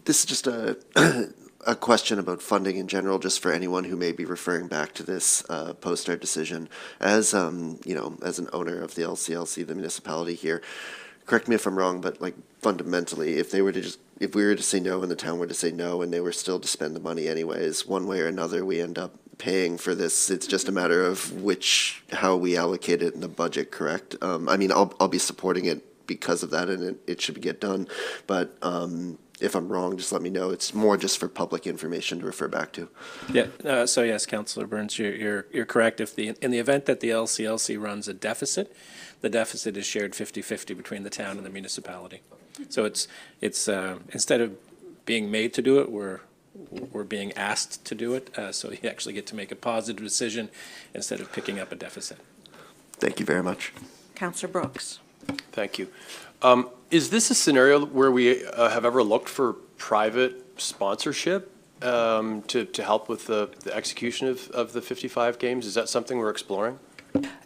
This is just a question about funding in general, just for anyone who may be referring back to this post our decision. As you know, as an owner of the LCLC, the municipality here, correct me if I'm wrong, but like fundamentally, if we were to say no and the town were to say no and they were still to spend the money anyways, one way or another, we end up paying for this. It's just a matter of how we allocate it in the budget, correct? I mean, I'll be supporting it because of that, and it should get done. But if I'm wrong, just let me know. It's more just for public information to refer back to. Yeah. So yes, Councillor Burns, you're correct. In the event that the LCLC runs a deficit, the deficit is shared 50-50 between the town and the municipality. So it's instead of being made to do it, we're being asked to do it. So you actually get to make a positive decision instead of picking up a deficit. Thank you very much. Councillor Brooks. Thank you. Is this a scenario where we have ever looked for private sponsorship to help with the execution of the 55 games? Is that something we're exploring?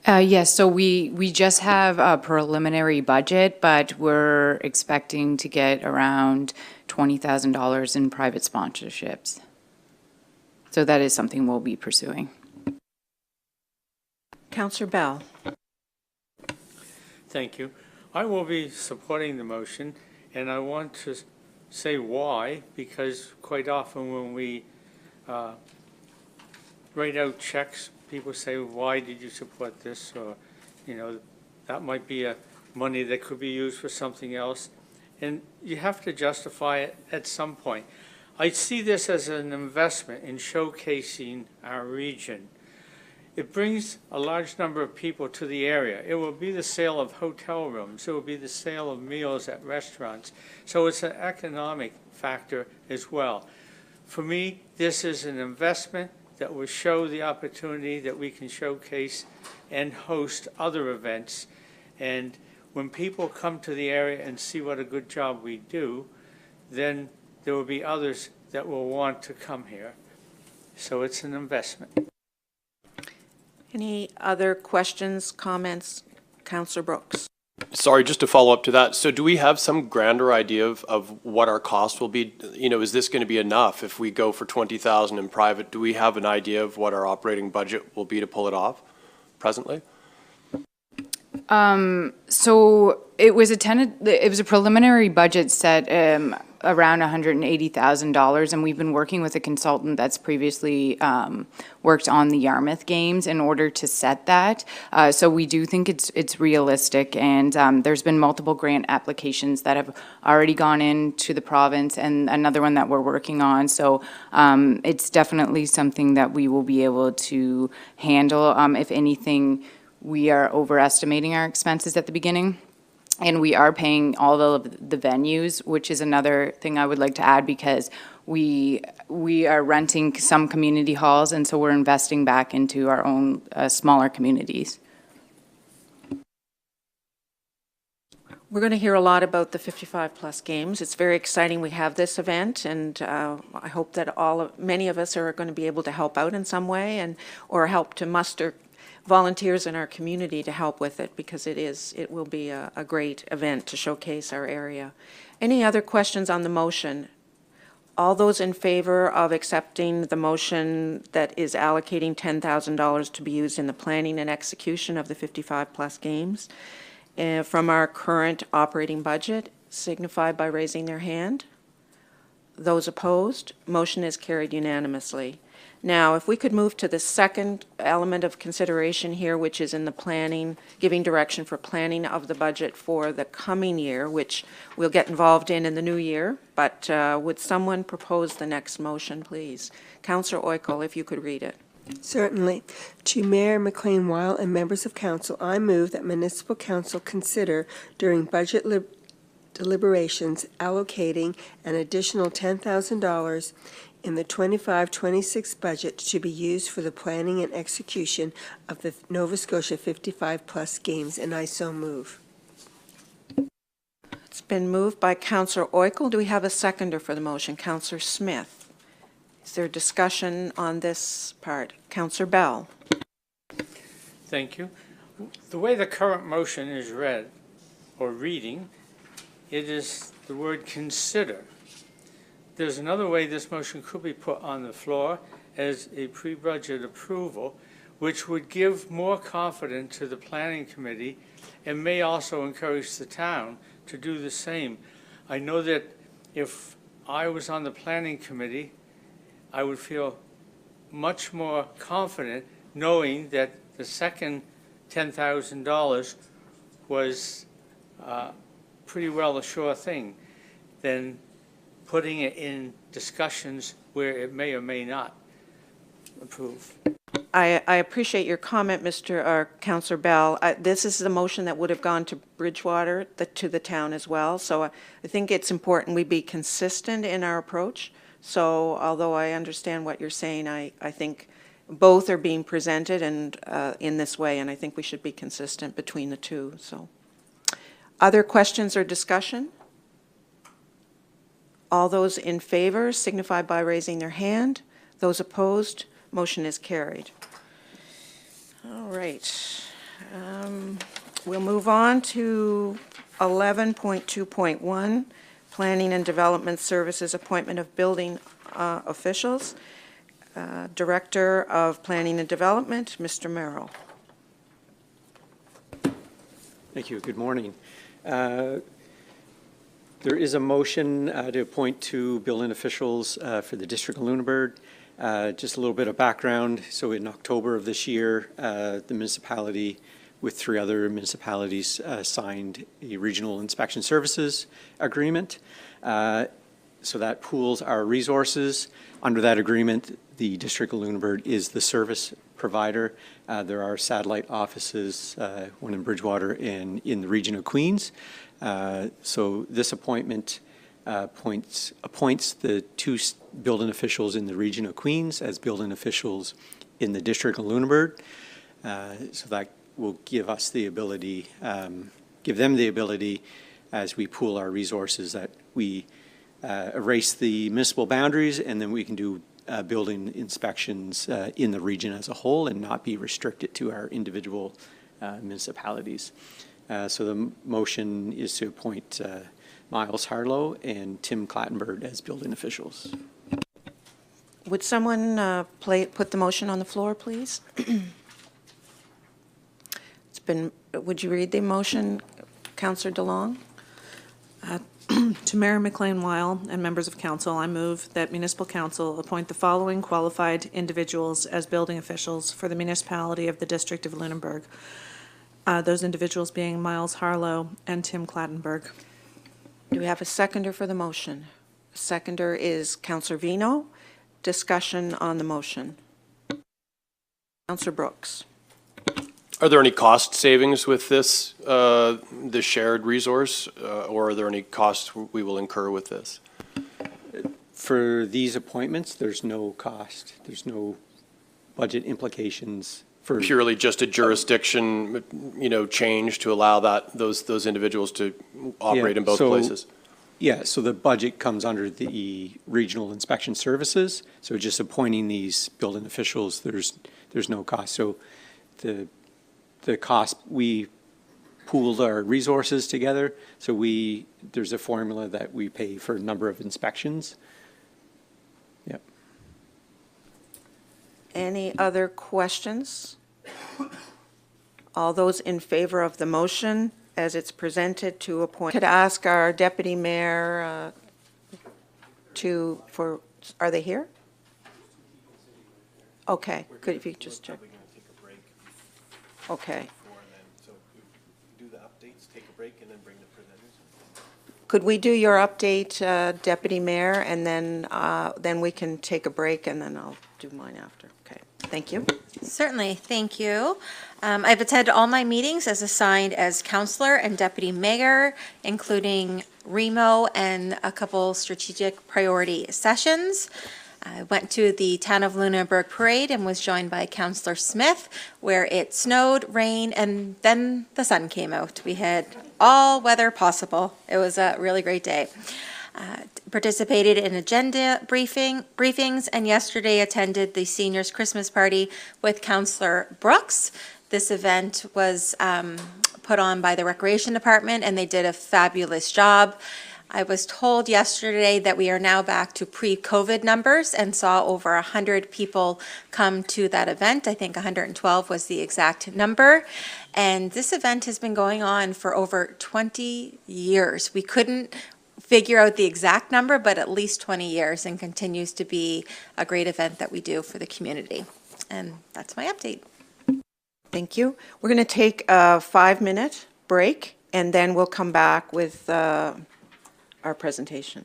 Yes, so we just have a preliminary budget, but we're expecting to get around $20,000 in private sponsorships. So that is something we'll be pursuing. Councillor Bell. Thank you. I will be supporting the motion, and I want to say why, because quite often when we write out checks, people say, why did you support this? Or, you know, that might be money that could be used for something else. And you have to justify it at some point. I see this as an investment in showcasing our region. It brings a large number of people to the area. It will be the sale of hotel rooms. It will be the sale of meals at restaurants. So it's an economic factor as well. For me, this is an investment that will show the opportunity that we can showcase and host other events. And when people come to the area and see what a good job we do, then there will be others that will want to come here. So it's an investment. Any other questions, comments? Councillor Brooks. Sorry, just to follow up to that. So do we have some grander idea of what our cost will be? You know, is this going to be enough if we go for 20,000 in private? Do we have an idea of what our operating budget will be to pull it off presently? So it was a preliminary budget set around $180,000, and we've been working with a consultant that's previously worked on the Yarmouth Games in order to set that. So we do think it's realistic, and there's been multiple grant applications that have already gone into the province, and another one that we're working on. So it's definitely something that we will be able to handle. If anything, we are overestimating our expenses at the beginning. And we are paying all of the venues, which is another thing I would like to add, because we are renting some community halls, and so we're investing back into our own smaller communities. We're going to hear a lot about the 55-plus games. It's very exciting we have this event, and I hope that many of us are going to be able to help out in some way or help to muster volunteers in our community to help with it, because it will be a great event to showcase our area. Any other questions on the motion? All those in favor of accepting the motion that is allocating $10,000 to be used in the planning and execution of the 55-plus games from our current operating budget signify by raising their hand. Those opposed, motion is carried unanimously. Now, if we could move to the second element of consideration here, which is in the planning, giving direction for planning of the budget for the coming year, which we'll get involved in the new year, but would someone propose the next motion, please? Councillor Oikel, if you could read it. Certainly. To Mayor McLean-Weil and members of council, I move that municipal council consider during budget deliberations allocating an additional $10,000 in the 25-26 budget to be used for the planning and execution of the Nova Scotia 55-plus games, and I so move. It's been moved by Councillor Oikel. Do we have a seconder for the motion? Councillor Smith. Is there discussion on this part? Councillor Bell. Thank you. The way the current motion is read or reading, it is the word consider. There's another way this motion could be put on the floor as a pre-budget approval, which would give more confidence to the planning committee and may also encourage the town to do the same. I know that if I was on the planning committee, I would feel much more confident knowing that the second $10,000 was pretty well a sure thing than putting it in discussions where it may or may not approve. I appreciate your comment, Councillor Bell. This is the motion that would have gone to Bridgewater, to the town as well. So I think it's important we be consistent in our approach. So although I understand what you're saying, I think both are being presented and in this way, and I think we should be consistent between the two. So, other questions or discussion? All those in favor signify by raising their hand. Those opposed, motion is carried. All right. We'll move on to 11.2.1, Planning and Development Services, Appointment of Building Officials. Director of Planning and Development, Mr. Merrill. Thank you. Good morning. There is a motion to appoint 2 building officials for the District of Lunenburg. Just a little bit of background. So in October of this year, the municipality with 3 other municipalities signed a regional inspection services agreement. So that pools our resources. Under that agreement, the District of Lunenburg is the service provider. There are satellite offices, one in Bridgewater and in the region of Queens. So this appointment appoints the 2 building officials in the region of Queens as building officials in the District of Lunenburg. So that will give us the ability, give them the ability as we pool our resources that we erase the municipal boundaries, and then we can do building inspections in the region as a whole and not be restricted to our individual municipalities. So the motion is to appoint Miles Harlow and Tim Clattenburg as building officials. Would someone put the motion on the floor, please? Would you read the motion, Councillor DeLong? To Mayor McLean-Weil and members of council, I move that municipal council appoint the following qualified individuals as building officials for the municipality of the District of Lunenburg. Those individuals being Miles Harlow and Tim Clattenburg. Do we have a seconder for the motion? Seconder is Councillor Vino. Discussion on the motion. Councillor Brooks. Are there any cost savings with this shared resource, or are there any costs we will incur with this? For these appointments, there's no cost. There's no budget implications. For purely just a jurisdiction, change to allow those individuals to operate in both places. Yeah, so the budget comes under the regional inspection services. So just appointing these building officials, there's no cost. So the cost, we pooled our resources together. So there's a formula that we pay for a number of inspections. Yep. Any other questions? All those in favor of the motion as it's presented to appoint. Could ask our deputy mayor are they here? Okay, good, if you just check. Okay. So do the updates, take a break, and then bring the presenters. Could we do your update, Deputy Mayor, and then we can take a break, and then I'll do mine after. Okay, thank you. Certainly, thank you. I've attended all my meetings as assigned as counselor and deputy mayor, including REMO and a couple strategic priority sessions. I went to the Town of Lunenburg Parade and was joined by Councillor Smith, where it snowed, rained, and then the sun came out. We had all weather possible. It was a really great day. Participated in agenda briefings, and yesterday attended the seniors' Christmas party with Councillor Brooks. This event was put on by the Recreation Department, and they did a fabulous job. I was told yesterday that we are now back to pre-COVID numbers and saw over 100 people come to that event. I think 112 was the exact number. And this event has been going on for over 20 years. We couldn't figure out the exact number, but at least 20 years, and continues to be a great event that we do for the community. And that's my update. Thank you. We're going to take a 5-minute break, and then we'll come back with our presentation.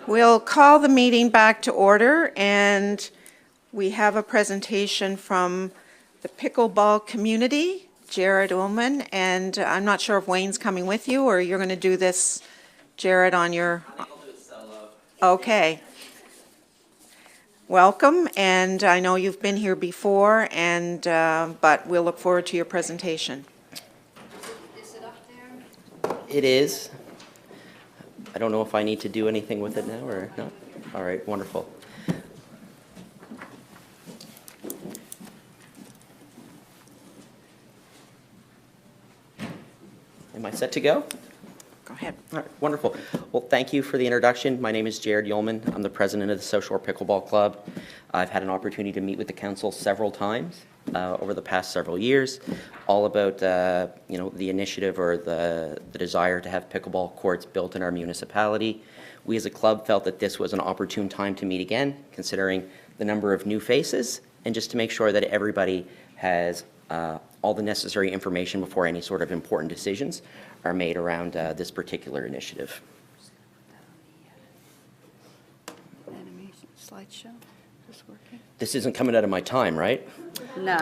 We'll call the meeting back to order, and we have a presentation from the pickleball community, Jared Ullman, and I'm not sure if Wayne's coming with you, or you're going to do this, Jared, on your... Okay. Welcome, and I know you've been here before, and but we'll look forward to your presentation. It is. I don't know if I need to do anything with it now or not. All right, wonderful. Am I set to go? Go ahead. All right, wonderful. Well, thank you for the introduction. My name is Jared Yeoman. I'm the president of the South Shore Pickleball Club. I've had an opportunity to meet with the council several times over the past several years, all about the initiative or the desire to have pickleball courts built in our municipality. We as a club felt that this was an opportune time to meet again, considering the number of new faces, and just to make sure that everybody has all the necessary information before any sort of important decisions are made around this particular initiative. Animation slideshow, is this working? This isn't coming out of my time, right? No.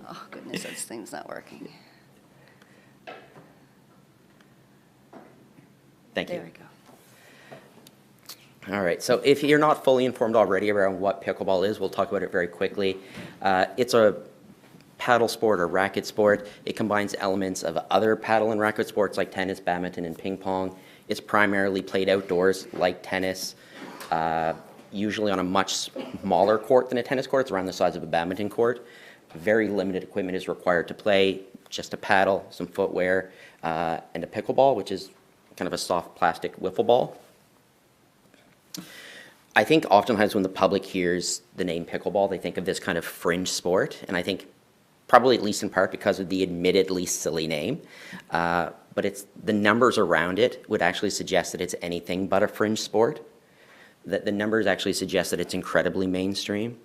Oh, goodness, this thing's not working. Thank you. There we go. All right, so if you're not fully informed already around what pickleball is, we'll talk about it very quickly. It's a paddle sport or racket sport. It combines elements of other paddle and racket sports like tennis, badminton, and ping pong. It's primarily played outdoors like tennis, usually on a much smaller court than a tennis court. It's around the size of a badminton court. Very limited equipment is required to play, just a paddle, some footwear, and a pickleball, which is kind of a soft plastic wiffle ball. I think oftentimes when the public hears the name pickleball, they think of this kind of fringe sport, and I think probably at least in part because of the admittedly silly name, but it's the numbers around it would actually suggest that it's anything but a fringe sport, that the numbers actually suggest that it's incredibly mainstream,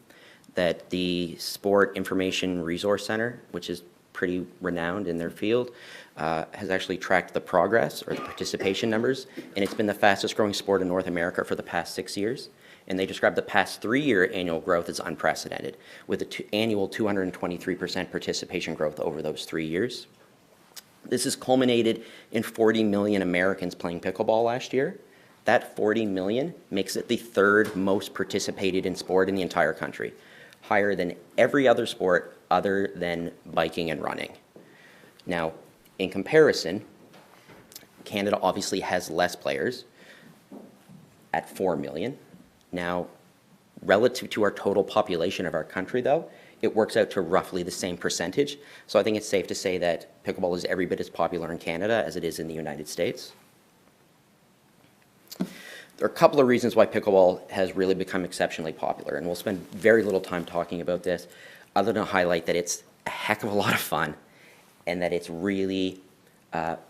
that the Sport Information Resource Center, which is pretty renowned in their field, has actually tracked the progress or the participation numbers, and it's been the fastest growing sport in North America for the past 6 years. And they describe the past 3-year annual growth as unprecedented, with an annual 223% participation growth over those 3 years. This has culminated in 40 million Americans playing pickleball last year. That 40 million makes it the third most participated in sport in the entire country, higher than every other sport other than biking and running. Now, in comparison, Canada obviously has less players at 4 million. Now, relative to our total population of our country, though, it works out to roughly the same percentage. So I think it's safe to say that pickleball is every bit as popular in Canada as it is in the United States. There are a couple of reasons why pickleball has really become exceptionally popular, and we'll spend very little time talking about this, other than to highlight that it's a heck of a lot of fun and that it's really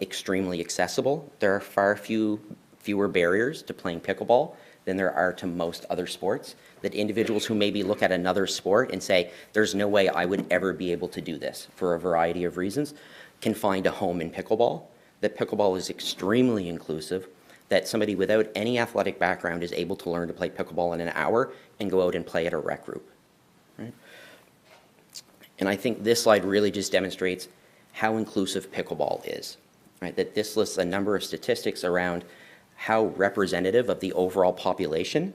extremely accessible. There are far fewer barriers to playing pickleball than there are to most other sports, that individuals who maybe look at another sport and say, there's no way I would ever be able to do this for a variety of reasons, can find a home in pickleball, that pickleball is extremely inclusive, that somebody without any athletic background is able to learn to play pickleball in an hour and go out and play at a rec group. Right? And I think this slide really just demonstrates how inclusive pickleball is, right? That this lists a number of statistics around how representative of the overall population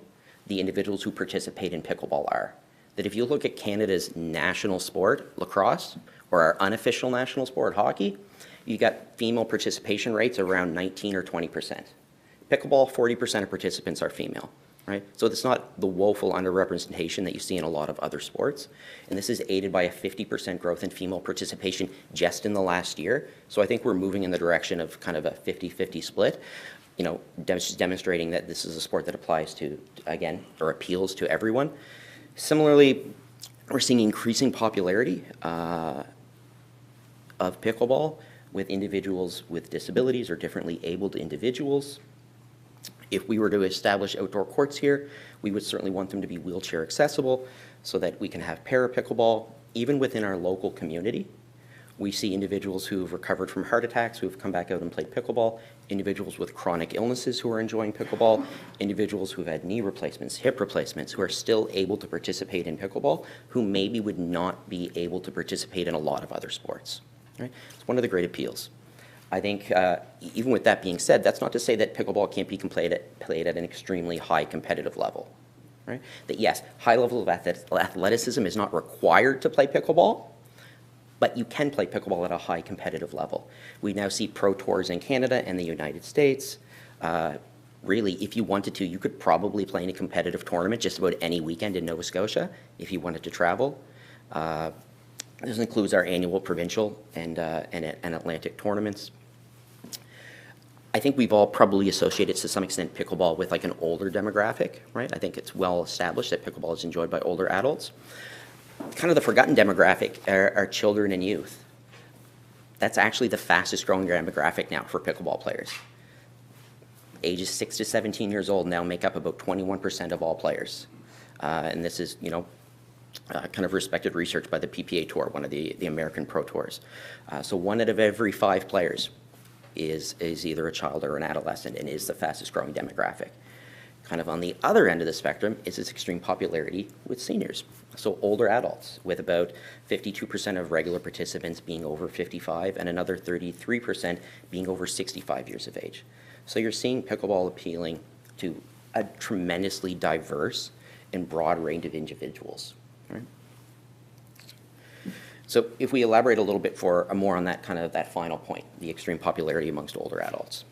the individuals who participate in pickleball are. That if you look at Canada's national sport, lacrosse, or our unofficial national sport, hockey, you got female participation rates around 19 or 20%. Pickleball, 40% of participants are female, right? So it's not the woeful underrepresentation that you see in a lot of other sports. And this is aided by a 50% growth in female participation just in the last year. So I think we're moving in the direction of kind of a 50-50 split. You know, demonstrating that this is a sport that applies to, again, or appeals to everyone. Similarly, we're seeing increasing popularity of pickleball with individuals with disabilities or differently abled individuals. If we were to establish outdoor courts here, we would certainly want them to be wheelchair accessible so that we can have para pickleball even within our local community. We see individuals who've recovered from heart attacks who've come back out and played pickleball, individuals with chronic illnesses who are enjoying pickleball, individuals who've had knee replacements, hip replacements, who are still able to participate in pickleball, who maybe would not be able to participate in a lot of other sports. Right? It's one of the great appeals. I think, even with that being said, that's not to say that pickleball can't be played at an extremely high competitive level. Right? That yes, high level of athleticism is not required to play pickleball, but you can play pickleball at a high competitive level. We now see pro tours in Canada and the United States. Really, if you wanted to, you could probably play in a competitive tournament just about any weekend in Nova Scotia if you wanted to travel. This includes our annual provincial and Atlantic tournaments. I think we've all probably associated to some extent pickleball with like an older demographic, right? I think it's well established that pickleball is enjoyed by older adults. Kind of the forgotten demographic are children and youth. That's actually the fastest growing demographic now for pickleball players. Ages 6 to 17 years old now make up about 21% of all players. And this is, kind of respected research by the PPA Tour, one of the American Pro Tours. So 1 out of every 5 players is either a child or an adolescent and is the fastest growing demographic. Kind of on the other end of the spectrum is its extreme popularity with seniors. So older adults, with about 52% of regular participants being over 55 and another 33% being over 65 years of age. So you're seeing pickleball appealing to a tremendously diverse and broad range of individuals. Right? So if we elaborate a little bit more on that that final point, the extreme popularity amongst older adults.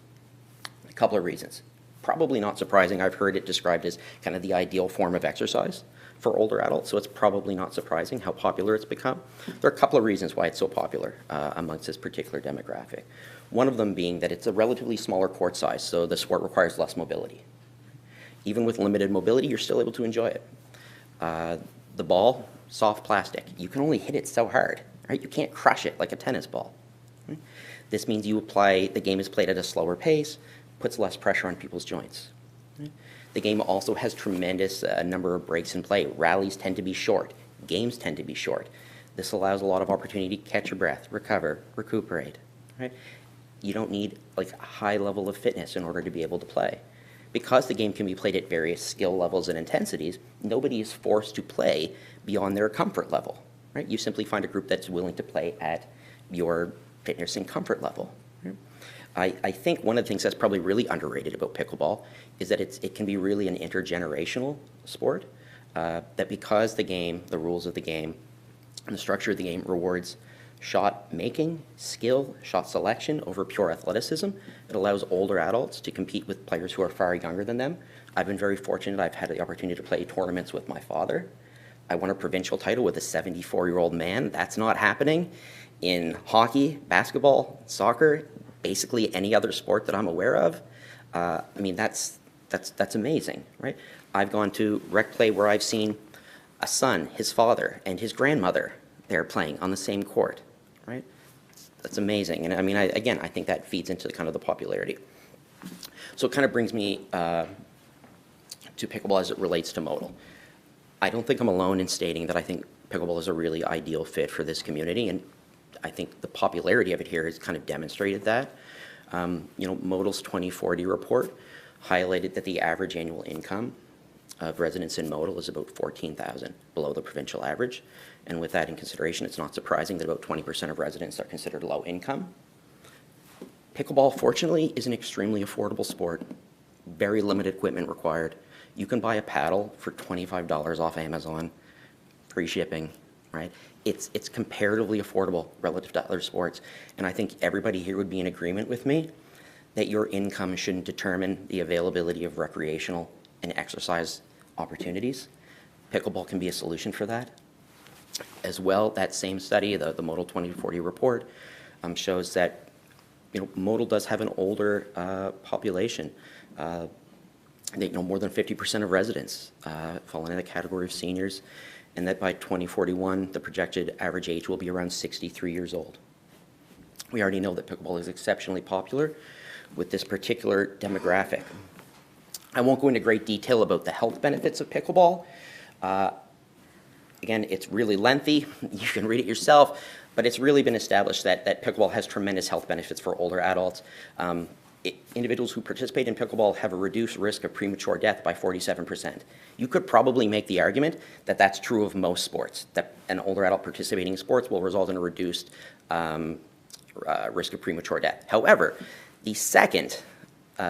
A couple of reasons. Probably not surprising. I've heard it described as kind of the ideal form of exercise for older adults, so it's probably not surprising how popular it's become. There are a couple of reasons why it's so popular amongst this particular demographic. One of them being that it's a relatively smaller court size, so the sport requires less mobility. Even with limited mobility, you're still able to enjoy it. The ball, soft plastic. You can only hit it so hard, right? You can't crush it like a tennis ball. Right? This means the game is played at a slower pace, puts less pressure on people's joints. Right? The game also has tremendous number of breaks in play. Rallies tend to be short. Games tend to be short. This allows a lot of opportunity to catch your breath, recover, recuperate. Right? You don't need like a high level of fitness in order to be able to play. Because the game can be played at various skill levels and intensities, nobody is forced to play beyond their comfort level. Right? You simply find a group that's willing to play at your fitness and comfort level. Right? I think one of the things that's probably really underrated about pickleball is that it can be really an intergenerational sport. That because the rules of the game, and the structure of the game rewards shot making, skill, shot selection over pure athleticism, it allows older adults to compete with players who are far younger than them. I've been very fortunate. I've had the opportunity to play tournaments with my father. I won a provincial title with a 74-year-old man. That's not happening in hockey, basketball, soccer, basically any other sport that I'm aware of. I mean, that's amazing, right? I've gone to rec play where I've seen a son, his father, and his grandmother there playing on the same court, right? That's amazing. And I mean, I think that feeds into kind of the popularity. So it kind of brings me to pickleball as it relates to modal. I don't think I'm alone in stating that I think pickleball is a really ideal fit for this community, and I think the popularity of it here has kind of demonstrated that. Modal's 2040 report highlighted that the average annual income of residents in Modal is about $14,000, below the provincial average. And with that in consideration, it's not surprising that about 20% of residents are considered low income. Pickleball, fortunately, is an extremely affordable sport. Very limited equipment required. You can buy a paddle for $25 off Amazon, free shipping, right? It's comparatively affordable relative to other sports. And I think everybody here would be in agreement with me that your income shouldn't determine the availability of recreational and exercise opportunities. Pickleball can be a solution for that. As well, that same study, the Modal 2040 report, shows that Modal does have an older population. More than 50% of residents fall into the category of seniors, and that by 2041, the projected average age will be around 63 years old. We already know that pickleball is exceptionally popular with this particular demographic. I won't go into great detail about the health benefits of pickleball. Again, it's really lengthy. You can read it yourself. But it's really been established that pickleball has tremendous health benefits for older adults. Individuals who participate in pickleball have a reduced risk of premature death by 47%. You could probably make the argument that that's true of most sports, that an older adult participating in sports will result in a reduced risk of premature death. However, the second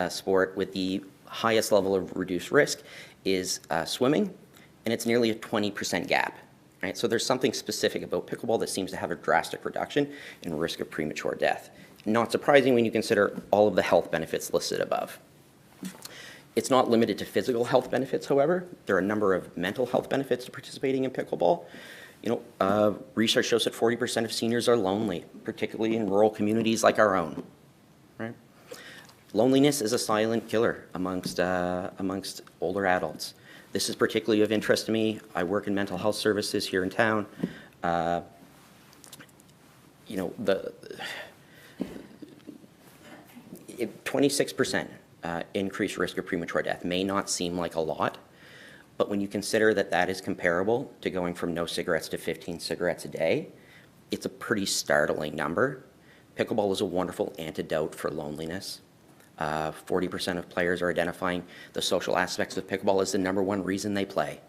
sport with the highest level of reduced risk is swimming, and it's nearly a 20% gap. Right? So there's something specific about pickleball that seems to have a drastic reduction in risk of premature death. Not surprising when you consider all of the health benefits listed above. It's not limited to physical health benefits, however. There are a number of mental health benefits to participating in pickleball. Research shows that 40% of seniors are lonely, particularly in rural communities like our own. Right? Loneliness is a silent killer amongst older adults. This is particularly of interest to me. I work in mental health services here in town. 26% increased risk of premature death may not seem like a lot, but when you consider that that is comparable to going from no cigarettes to 15 cigarettes a day, it's a pretty startling number. Pickleball is a wonderful antidote for loneliness. 40% of players are identifying the social aspects of pickleball as the #1 reason they play.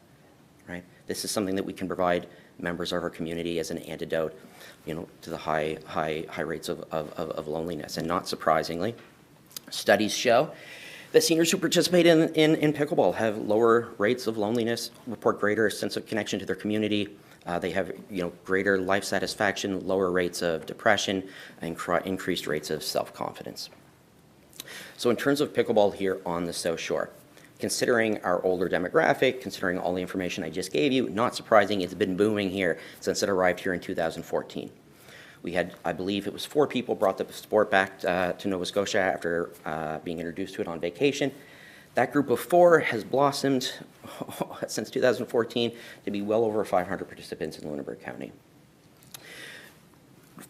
Right? This is something that we can provide members of our community as an antidote, to the high rates of loneliness. And not surprisingly, studies show that seniors who participate in pickleball have lower rates of loneliness, report greater sense of connection to their community. They have greater life satisfaction, lower rates of depression, and increased rates of self-confidence. So in terms of pickleball here on the South Shore, considering our older demographic, considering all the information I just gave you, not surprising, it's been booming here since it arrived here in 2014. We had, I believe it was 4 people brought the sport back to Nova Scotia after being introduced to it on vacation. That group of 4 has blossomed since 2014 to be well over 500 participants in Lunenburg County.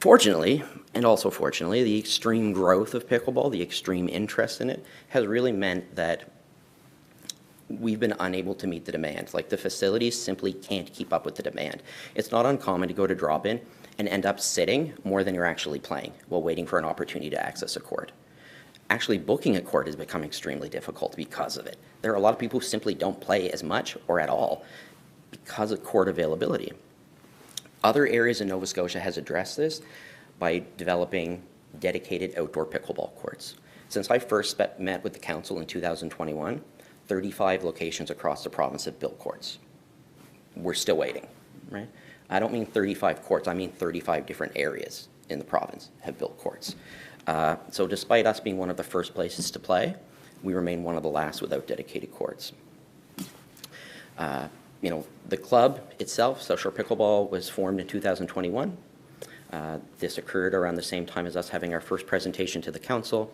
Fortunately, and also fortunately, the extreme growth of pickleball, the extreme interest in it, has really meant that we've been unable to meet the demand. Like, the facilities simply can't keep up with the demand. It's not uncommon to go to drop-in and end up sitting more than you're actually playing while waiting for an opportunity to access a court. Actually, booking a court has become extremely difficult because of it. There are a lot of people who simply don't play as much or at all because of court availability. Other areas in Nova Scotia has addressed this by developing dedicated outdoor pickleball courts. Since I first met with the council in 2021, 35 locations across the province have built courts. We're still waiting, right? I don't mean 35 courts, I mean 35 different areas in the province have built courts. So despite us being one of the first places to play, we remain one of the last without dedicated courts. The club itself, South Shore Pickleball, was formed in 2021. This occurred around the same time as us having our first presentation to the council.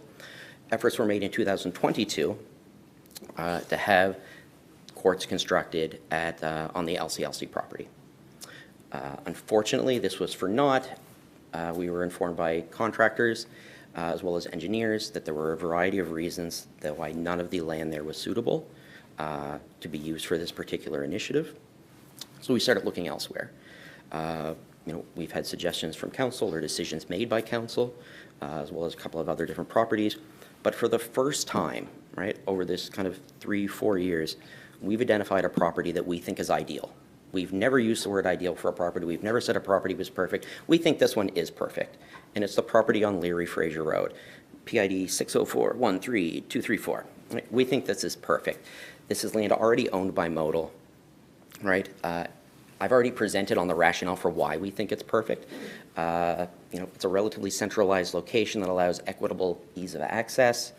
Efforts were made in 2022 to have courts constructed on the LCLC property. Unfortunately, this was for naught. We were informed by contractors as well as engineers that there were a variety of reasons that why none of the land there was suitable to be used for this particular initiative. So we started looking elsewhere. We've had suggestions from council or decisions made by council, as well as a couple of other different properties. But for the first time, right, over this kind of 3-4 years, we've identified a property that we think is ideal. We've never used the word ideal for a property. We've never said a property was perfect. We think this one is perfect. And it's the property on Leary Fraser Road, PID 604-13234. Right? We think this is perfect. This is land already owned by Modal, right? I've already presented on the rationale for why we think it's perfect. It's a relatively centralized location that allows equitable ease of access,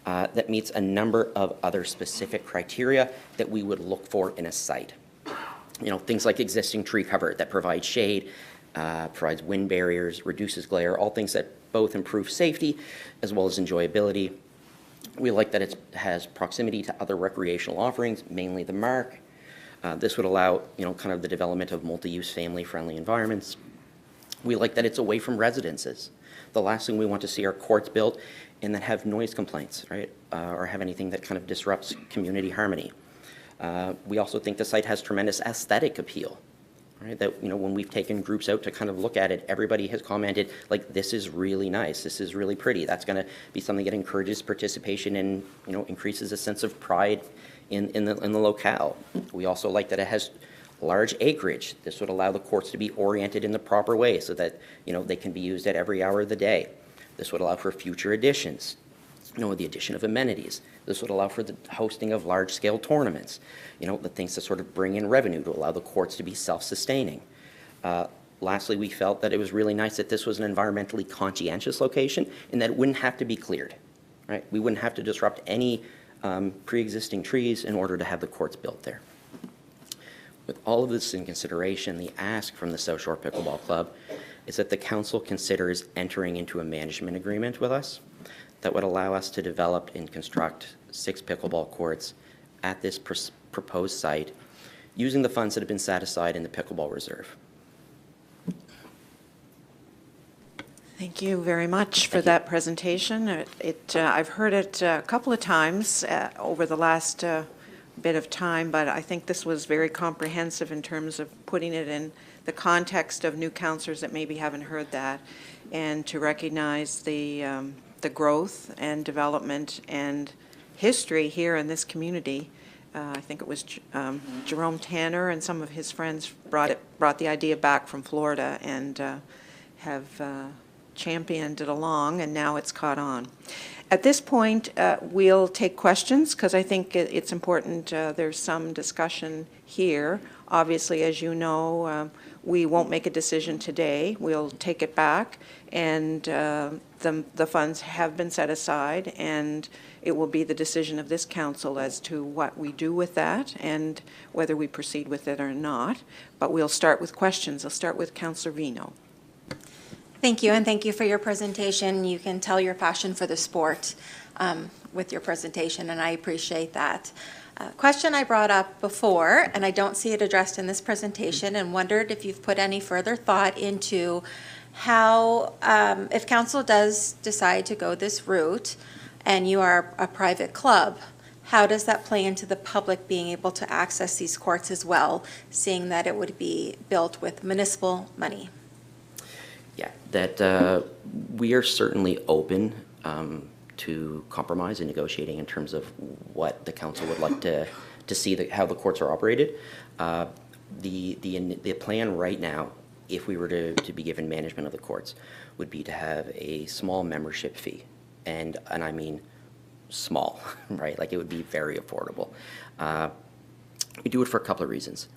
that meets a number of other specific criteria that we would look for in a site. Things like existing tree cover that provides shade, provides wind barriers, reduces glare, all things that both improve safety as well as enjoyability. We like that it has proximity to other recreational offerings, mainly the Mark. This would allow, kind of the development of multi-use family-friendly environments. We like that it's away from residences. The last thing we want to see are courts built and that have noise complaints, right? Or have anything that kind of disrupts community harmony. We also think the site has tremendous aesthetic appeal, right? That, when we've taken groups out to kind of look at it, everybody has commented, like, this is really nice, this is really pretty. That's going to be something that encourages participation and, increases a sense of pride in the locale. We also like that it has large acreage. This would allow the courts to be oriented in the proper way so that, they can be used at every hour of the day. This would allow for future additions, the addition of amenities. This would allow for the hosting of large-scale tournaments, the things to sort of bring in revenue to allow the courts to be self-sustaining. Lastly, we felt that it was really nice that this was an environmentally conscientious location and that it wouldn't have to be cleared, right? We wouldn't have to disrupt any pre-existing trees in order to have the courts built there. With all of this in consideration, the ask from the South Shore Pickleball Club is that the council considers entering into a management agreement with us that would allow us to develop and construct 6 pickleball courts at this proposed site using the funds that have been set aside in the pickleball reserve. Thank you very much for that presentation. I've heard it a couple of times over the last bit of time, but I think this was very comprehensive in terms of putting it in the context of new councillors that maybe haven't heard that, and to recognize the growth and development and history here in this community. I think it was Jerome Tanner and some of his friends brought the idea back from Florida and have championed it along, and now it's caught on. At this point, we'll take questions because I think it's important. There's some discussion here. Obviously, as you know, we won't make a decision today. We'll take it back, and the funds have been set aside, and it will be the decision of this council as to what we do with that and whether we proceed with it or not. But we'll start with questions. I'll start with Councillor Vino. Thank you, and thank you for your presentation. You can tell your passion for the sport with your presentation, and I appreciate that. Question I brought up before, and I don't see it addressed in this presentation, and wondered if you've put any further thought into how, if council does decide to go this route, and you are a private club, how does that play into the public being able to access these courts as well, seeing that it would be built with municipal money? Yeah, that we are certainly open to compromise and negotiating in terms of what the council would like to see how the courts are operated. The plan right now, if we were to be given management of the courts, would be to have a small membership fee, and I mean small, right? Like, it would be very affordable. We do it for a couple of reasons.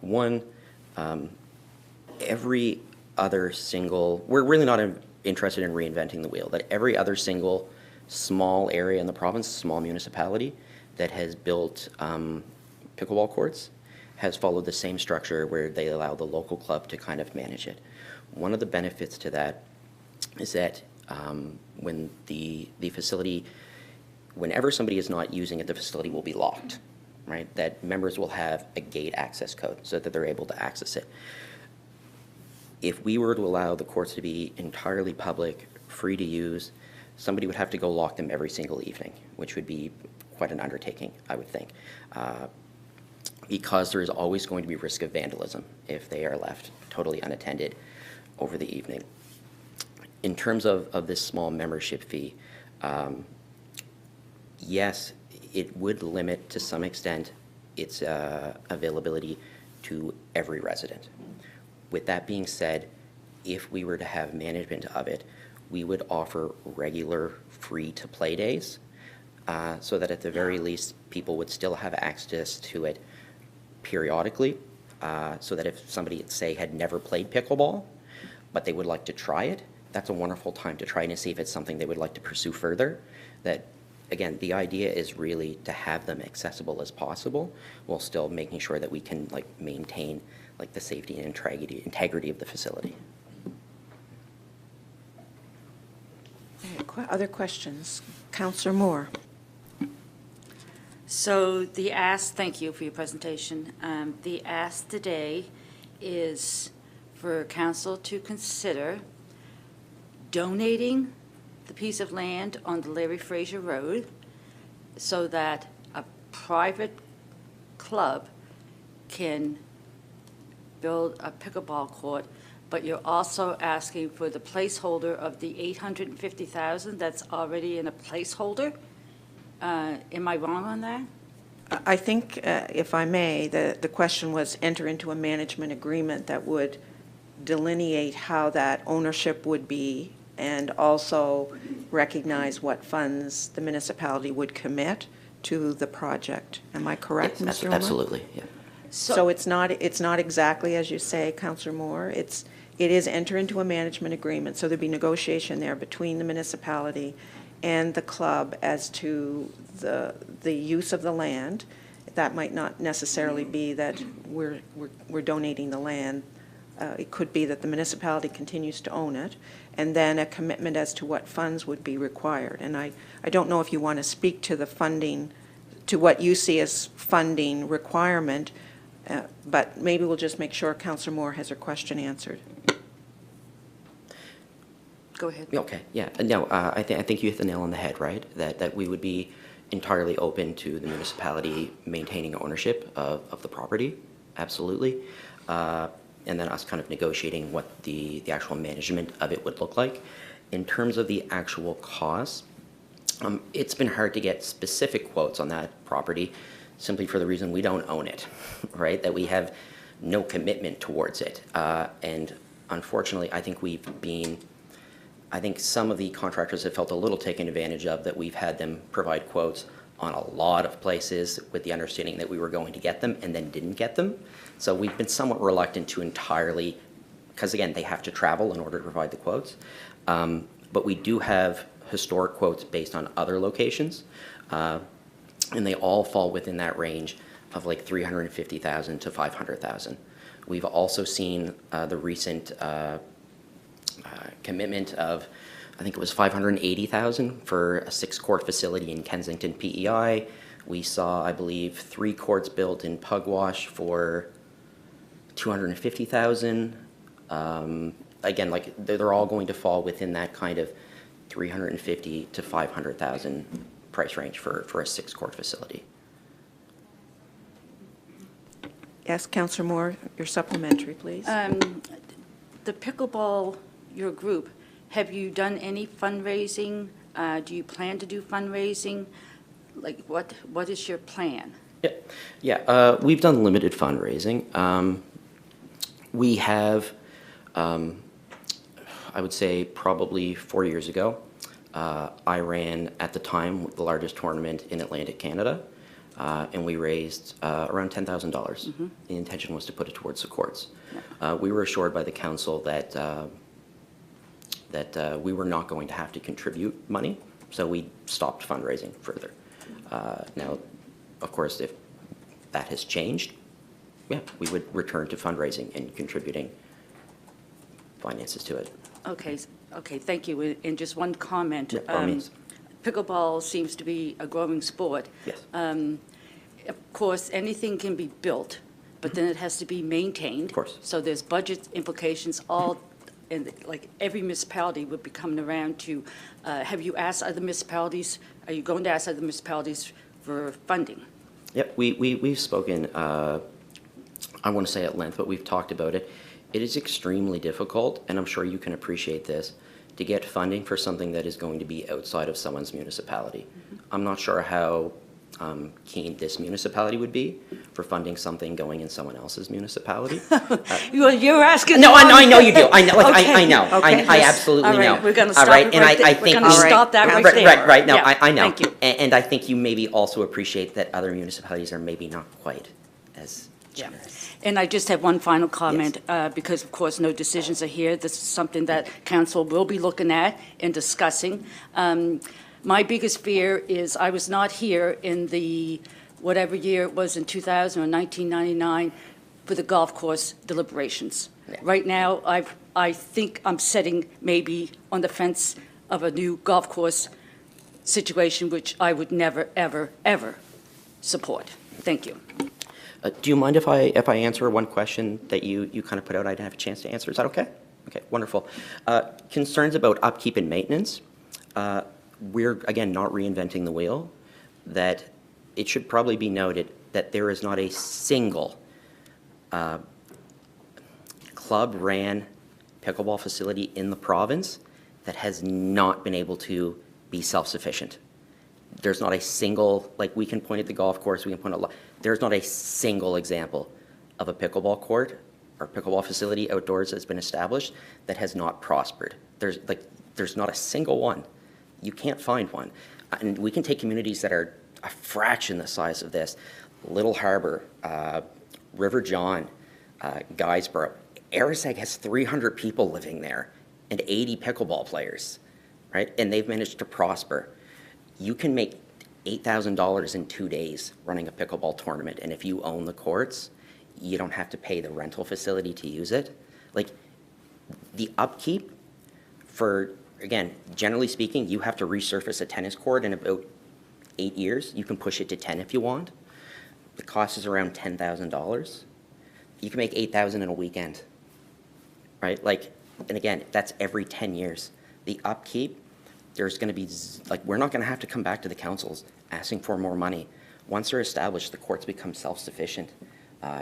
One, every other single, we're really not interested in reinventing the wheel, that every other single small area in the province, small municipality that has built pickleball courts has followed the same structure where they allow the local club to kind of manage it. One of the benefits to that is that when the facility, whenever somebody is not using it, the facility will be locked, right? That members will have a gate access code so that they're able to access it. If we were to allow the courts to be entirely public, free to use, somebody would have to go lock them every single evening, which would be quite an undertaking, I would think, because there is always going to be risk of vandalism if they are left totally unattended over the evening. In terms of this small membership fee, yes, it would limit to some extent its availability to every resident. With that being said, if we were to have management of it, we would offer regular free-to-play days so that at the very least people would still have access to it periodically, so that if somebody, say, had never played pickleball, but they would like to try it, that's a wonderful time to try and see if it's something they would like to pursue further. That, again, the idea is really to have them accessible as possible while still making sure that we can maintain the safety and integrity of the facility. Other questions? Councillor Moore. So the ask, thank you for your presentation. The ask today is for council to consider donating the piece of land on the Larry Fraser Road so that a private club can build a pickleball court, but you're also asking for the placeholder of the $850,000 that's already in a placeholder. Am I wrong on that? I think, if I may, the question was enter into a management agreement that would delineate how that ownership would be and also recognize what funds the municipality would commit to the project. Am I correct, Yes, Mr. Moore? absolutely, yeah. So it's not exactly as you say, Councillor Moore. It is enter into a management agreement, so there'd be negotiation there between the municipality and the club as to the use of the land. That might not necessarily be that we're donating the land. It could be that the municipality continues to own it, and then a commitment as to what funds would be required. And I don't know if you want to speak to the funding, to what you see as funding requirement, but maybe we'll just make sure Councillor Moore has her question answered. Go ahead. Okay, yeah, no, I think you hit the nail on the head, right? That we would be entirely open to the municipality maintaining ownership of the property, absolutely. And then us kind of negotiating what the actual management of it would look like. In terms of the actual cost, it's been hard to get specific quotes on that property simply for the reason we don't own it, right? That we have no commitment towards it. And unfortunately, I think some of the contractors have felt a little taken advantage of, that we've had them provide quotes on a lot of places with the understanding that we were going to get them and then didn't get them. So we've been somewhat reluctant to entirely, because again, they have to travel in order to provide the quotes. But we do have historic quotes based on other locations, and they all fall within that range of like $350,000 to $500,000. We've also seen the recent commitment of, I think it was $580,000 for a 6-court facility in Kensington, PEI. We saw, I believe, 3 courts built in Pugwash for $250,000. Again, like they're all going to fall within that kind of $350,000 to $500,000 price range for a 6-court facility. Yes, Councillor Moore, your supplementary, please. The pickleball, your group, have you done any fundraising? Do you plan to do fundraising? Like, what is your plan? Yeah, we've done limited fundraising. We have, I would say probably 4 years ago, I ran at the time the largest tournament in Atlantic Canada, and we raised around $10,000. Mm-hmm. The intention was to put it towards the courts. We were assured by the council that we were not going to have to contribute money, so we stopped fundraising further. Now, of course, if that has changed, yeah, we would return to fundraising and contributing finances to it. Okay, thank you. And just one comment. Yeah, by all means. Pickleball seems to be a growing sport. Yes. Of course, anything can be built, but then it has to be maintained. Of course. So there's budget implications, and like every municipality would be coming around to, have you asked other municipalities, are you going to ask other municipalities for funding? Yep, we've spoken, I want to say at length, but we've talked about it. It is extremely difficult, and I'm sure you can appreciate this, to get funding for something that is going to be outside of someone's municipality. Mm-hmm. I'm not sure how keen this municipality would be for funding something going in someone else's municipality. You're asking. No, I know you do. I know. Like, Okay. I know. Okay. I absolutely All right. know. We're going to All stop right. it And right there. I think We're going to stop that right there. Right. No, Yeah. I know. Thank you. And I think you maybe also appreciate that other municipalities are maybe not quite as generous. And I just have one final comment, because of course no decisions are here. This is something that council will be looking at and discussing. My biggest fear is I was not here in the, whatever year it was in 2000 or 1999, for the golf course deliberations. Yeah. Right now, I think I'm sitting maybe on the fence of a new golf course situation, which I would never, ever, ever support. Thank you. Do you mind if I answer one question that you kind of put out? I didn't have a chance to answer. Is that okay? Okay, wonderful. Concerns about upkeep and maintenance. We're, again, not reinventing the wheel. That it should probably be noted that there is not a single club-ran pickleball facility in the province that has not been able to be self-sufficient. There's not a single, like we can point at the golf course, we can point at, there's not a single example of a pickleball court or pickleball facility outdoors that's been established that has not prospered. There's not a single one. You can't find one. And we can take communities that are a fraction the size of this. Little Harbor, River John, Guysborough. Arisag has 300 people living there and 80 pickleball players, right? And they've managed to prosper. You can make $8,000 in 2 days running a pickleball tournament, and if you own the courts, you don't have to pay the rental facility to use it. Like, the upkeep for, again, generally speaking, you have to resurface a tennis court in about 8 years. You can push it to 10 if you want. The cost is around $10,000. You can make $8,000 in a weekend, right? Like, and again, that's every 10 years. The upkeep, there's going to be, like, we're not going to have to come back to the councils asking for more money. Once they're established, the courts become self-sufficient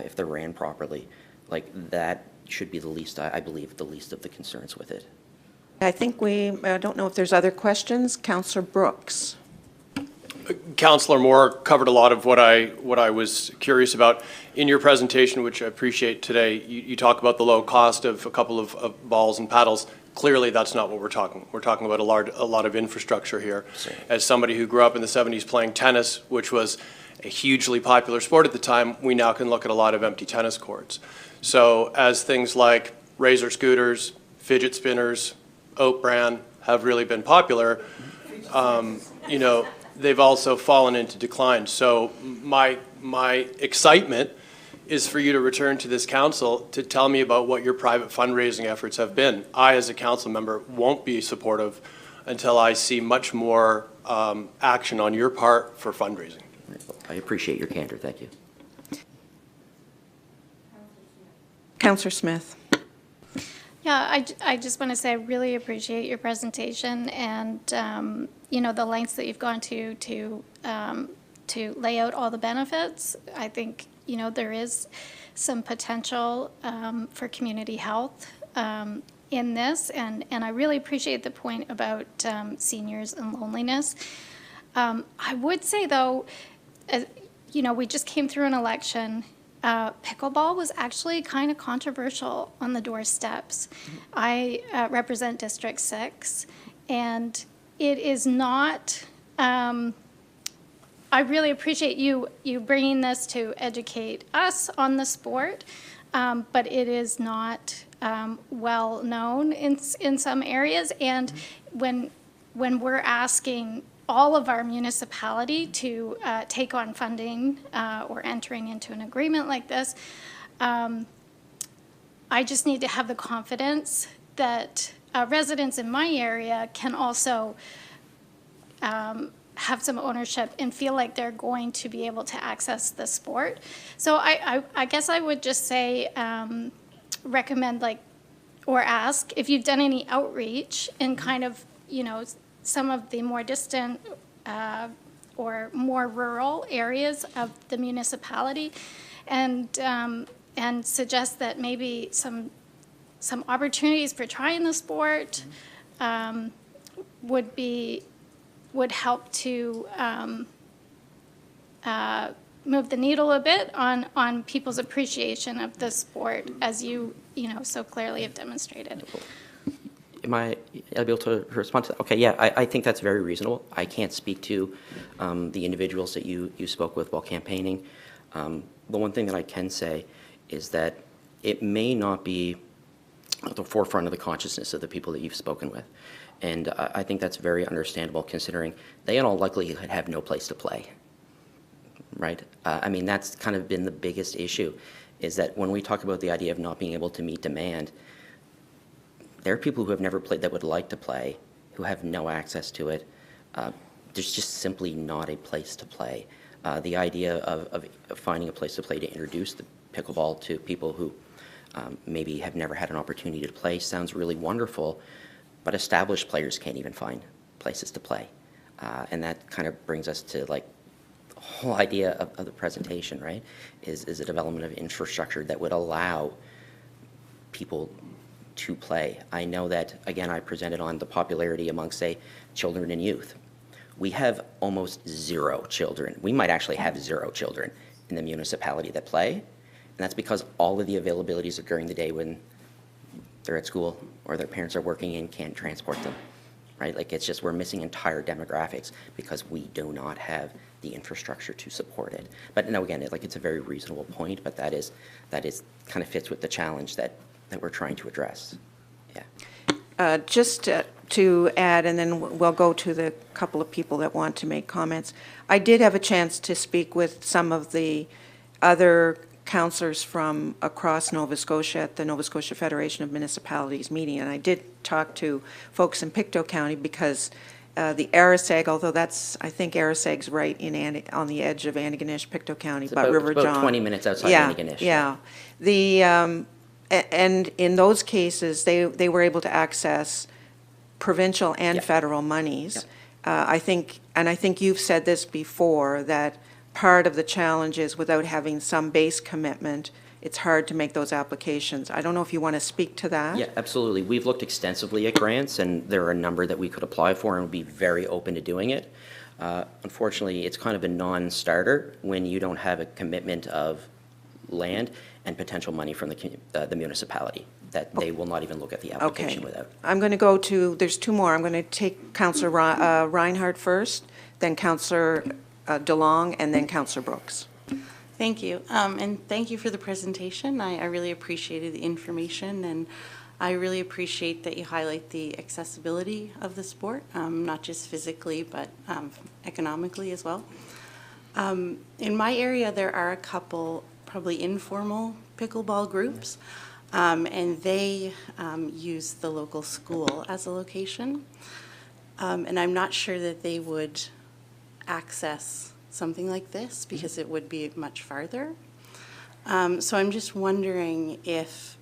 if they're ran properly. Like, that should be the least, I believe, the least of the concerns with it. I think I don't know if there's other questions. Councillor Brooks. Councillor Moore covered a lot of what I was curious about. In your presentation, which I appreciate today, you talk about the low cost of a couple of balls and paddles. Clearly, that's not what we're talking. We're talking about a lot of infrastructure here. As somebody who grew up in the 70s playing tennis, which was a hugely popular sport at the time, we now can look at a lot of empty tennis courts. So as things like Razor scooters, fidget spinners, Oak brand have really been popular, you know, they've also fallen into decline. So my excitement is for you to return to this council to tell me about what your private fundraising efforts have been. I, as a council member, won't be supportive until I see much more action on your part for fundraising. I appreciate your candor. Thank you. Councillor Smith. Yeah, I just want to say I really appreciate your presentation and, you know, the lengths that you've gone to lay out all the benefits. I think, you know, there is some potential for community health in this, and I really appreciate the point about seniors and loneliness. I would say, though, you know, we just came through an election. Pickleball was actually kind of controversial on the doorsteps. I represent District 6, and it is not, I really appreciate you bringing this to educate us on the sport, but it is not well known in some areas. And when we're asking all of our municipality to take on funding or entering into an agreement like this, I just need to have the confidence that residents in my area can also have some ownership and feel like they're going to be able to access the sport. So I guess I would just say, recommend or ask if you've done any outreach in kind of, you know, some of the more distant or more rural areas of the municipality, and suggest that maybe some opportunities for trying the sport would help to move the needle a bit on people's appreciation of the sport, as you know so clearly have demonstrated. Am I able to respond to that? Okay, yeah, I think that's very reasonable. I can't speak to the individuals that you spoke with while campaigning. The one thing that I can say is that it may not be at the forefront of the consciousness of the people that you've spoken with. And I think that's very understandable, considering they in all likelihood have no place to play, right? I mean, that's kind of been the biggest issue, is that when we talk about the idea of not being able to meet demand, there are people who have never played that would like to play, who have no access to it. There's just simply not a place to play. The idea of finding a place to play to introduce the pickleball to people who maybe have never had an opportunity to play sounds really wonderful, but established players can't even find places to play. And that kind of brings us to like the whole idea of the presentation, right? Is a development of infrastructure that would allow people to play. I know that, again, I presented on the popularity amongst, say, children and youth. We have almost 0 children. We might actually have 0 children in the municipality that play, and that's because all of the availabilities are during the day when they're at school or their parents are working and can't transport them, right? Like, it's just we're missing entire demographics because we do not have the infrastructure to support it. But no, again, it's a very reasonable point, but that is kind of fits with the challenge that we're trying to address. Yeah. Just to add, and then we'll go to the couple of people that want to make comments. I did have a chance to speak with some of the other councillors from across Nova Scotia at the Nova Scotia Federation of Municipalities meeting, and I did talk to folks in Pictou County because the Arisag, although I think Arisag's right on the edge of Antigonish, Pictou County, but River John. About 20 minutes outside Antigonish. Yeah. And in those cases, they were able to access provincial and federal monies. I think you've said this before, that part of the challenge is without having some base commitment, it's hard to make those applications. I don't know if you want to speak to that? Yeah, absolutely. We've looked extensively at grants, and there are a number that we could apply for and would be very open to doing it. Unfortunately, it's kind of a non-starter when you don't have a commitment of land and potential money from the municipality, that they will not even look at the application without. I'm going to go to, there's 2 more. I'm going to take Councillor Reinhardt first, then Councillor DeLong, and then Councillor Brooks. Thank you. And thank you for the presentation. I really appreciated the information, and I really appreciate that you highlight the accessibility of the sport, not just physically, but economically as well. In my area, there are a couple probably informal pickleball groups, and they use the local school as a location. And I'm not sure that they would access something like this because it would be much farther. So I'm just wondering if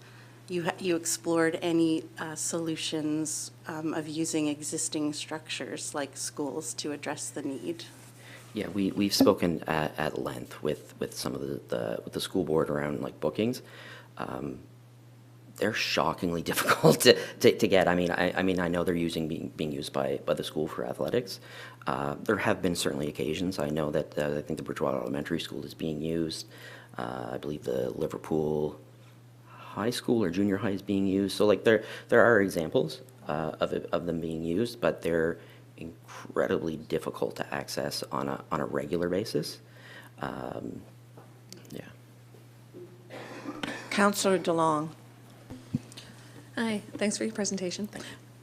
you explored any solutions of using existing structures like schools to address the need. Yeah, we've spoken at length with some of the school board around like bookings. They're shockingly difficult to get. I mean, I know they're being used by the school for athletics. There have been certainly occasions. I know that I think the Bridgewater Elementary School is being used. I believe the Liverpool High School or junior high is being used. So like there are examples of them being used, but they're incredibly difficult to access on a regular basis. Yeah. Councillor DeLong. Hi, thanks for your presentation.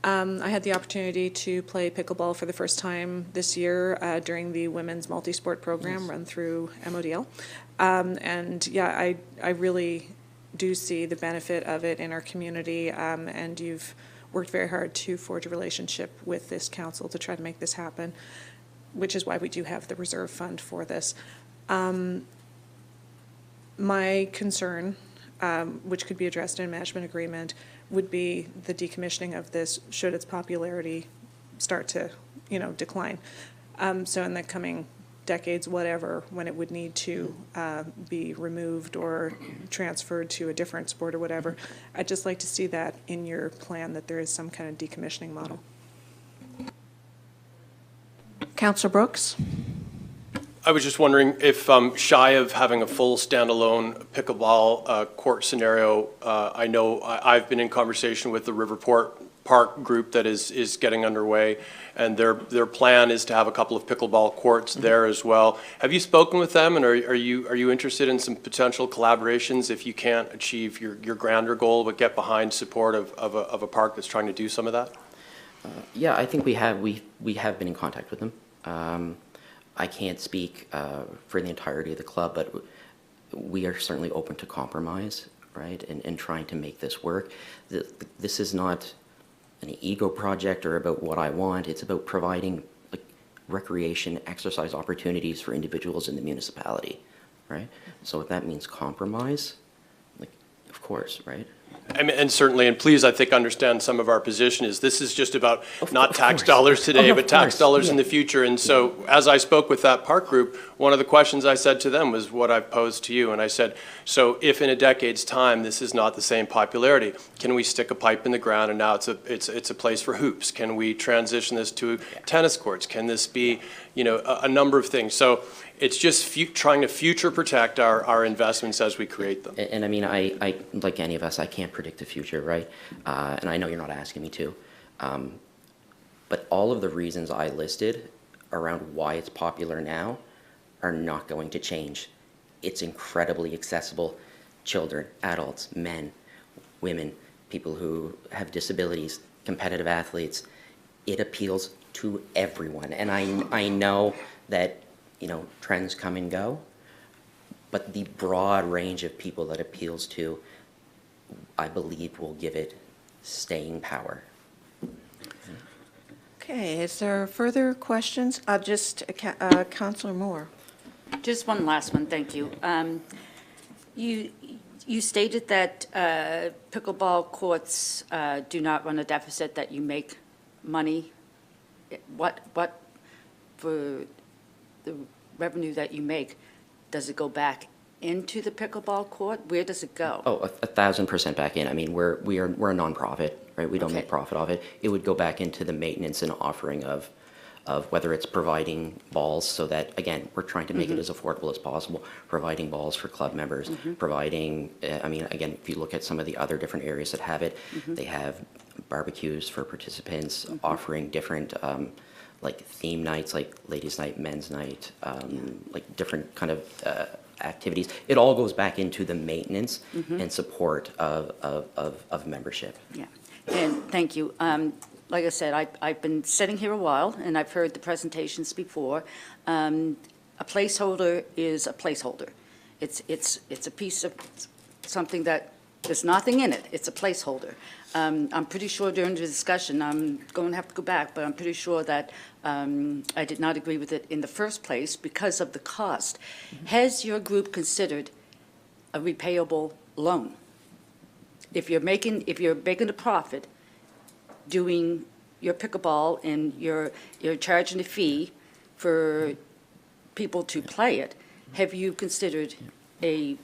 I had the opportunity to play pickleball for the first time this year during the Women's Multi-Sport Program run through MODL. And yeah, I really do see the benefit of it in our community, and you've worked very hard to forge a relationship with this council to try to make this happen, which is why we do have the reserve fund for this. My concern, which could be addressed in a management agreement, would be the decommissioning of this should its popularity start to, decline. So in the coming decades, whatever, when it would need to be removed or transferred to a different sport or whatever, I'd just like to see that in your plan, that there is some kind of decommissioning model. Councillor Brooks? I was just wondering if, shy of having a full standalone pickleball court scenario, I know I've been in conversation with the Riverport Park group that is getting underway, and their plan is to have a couple of pickleball courts there as well. Have you spoken with them, and are you interested in some potential collaborations if you can't achieve your grander goal, but get behind support of a park that's trying to do some of that? Yeah, I think we have been in contact with them. I can't speak for the entirety of the club, but we are certainly open to compromise, right, and trying to make this work. This is not an ego project or about what I want. It's about providing like recreation, exercise opportunities for individuals in the municipality, right? So if that means compromise, like, of course, right? And certainly, and please, I think, understand some of our position is this is just about not tax dollars today, but tax dollars in the future. And so as I spoke with that park group, one of the questions I said to them was what I've posed to you. And I said, so if in a decade's time this is not the same popularity, can we stick a pipe in the ground and now it's a place for hoops? Can we transition this to tennis courts? Can this be, you know, a number of things? So it's just trying to future protect our investments as we create them. And I mean, I like any of us, I can't predict the future, right? And I know you're not asking me to. But all of the reasons I listed around why it's popular now are not going to change. It's incredibly accessible. Children, adults, men, women, people who have disabilities, competitive athletes. It appeals to everyone. And I know that, you know, trends come and go, but the broad range of people that appeals to, I believe, will give it staying power. Okay, is there further questions? Councillor Moore. Just one last one, thank you. You stated that pickleball courts do not run a deficit, that you make money. What for the revenue that you make, does it go back into the pickleball court? Where does it go? Oh, 1,000% back in. I mean, we're a nonprofit, right? We don't make profit off it. It would go back into the maintenance and offering of whether it's providing balls so that, again, we're trying to make it as affordable as possible, providing balls for club members, providing, I mean, again, if you look at some of the other different areas that have it, they have barbecues for participants, offering different like theme nights, like ladies' night, men's night, like different kind of activities. It all goes back into the maintenance and support of membership. Yeah, and thank you. Like I said, I've been sitting here a while, and I've heard the presentations before. A placeholder is a placeholder. It's a piece of something that there's nothing in it. It's a placeholder. I'm pretty sure during the discussion, I'm going to have to go back, but I'm pretty sure that I did not agree with it in the first place because of the cost. Has your group considered a repayable loan? If you're making a profit doing your pickleball and you're charging a fee for people to play it, have you considered a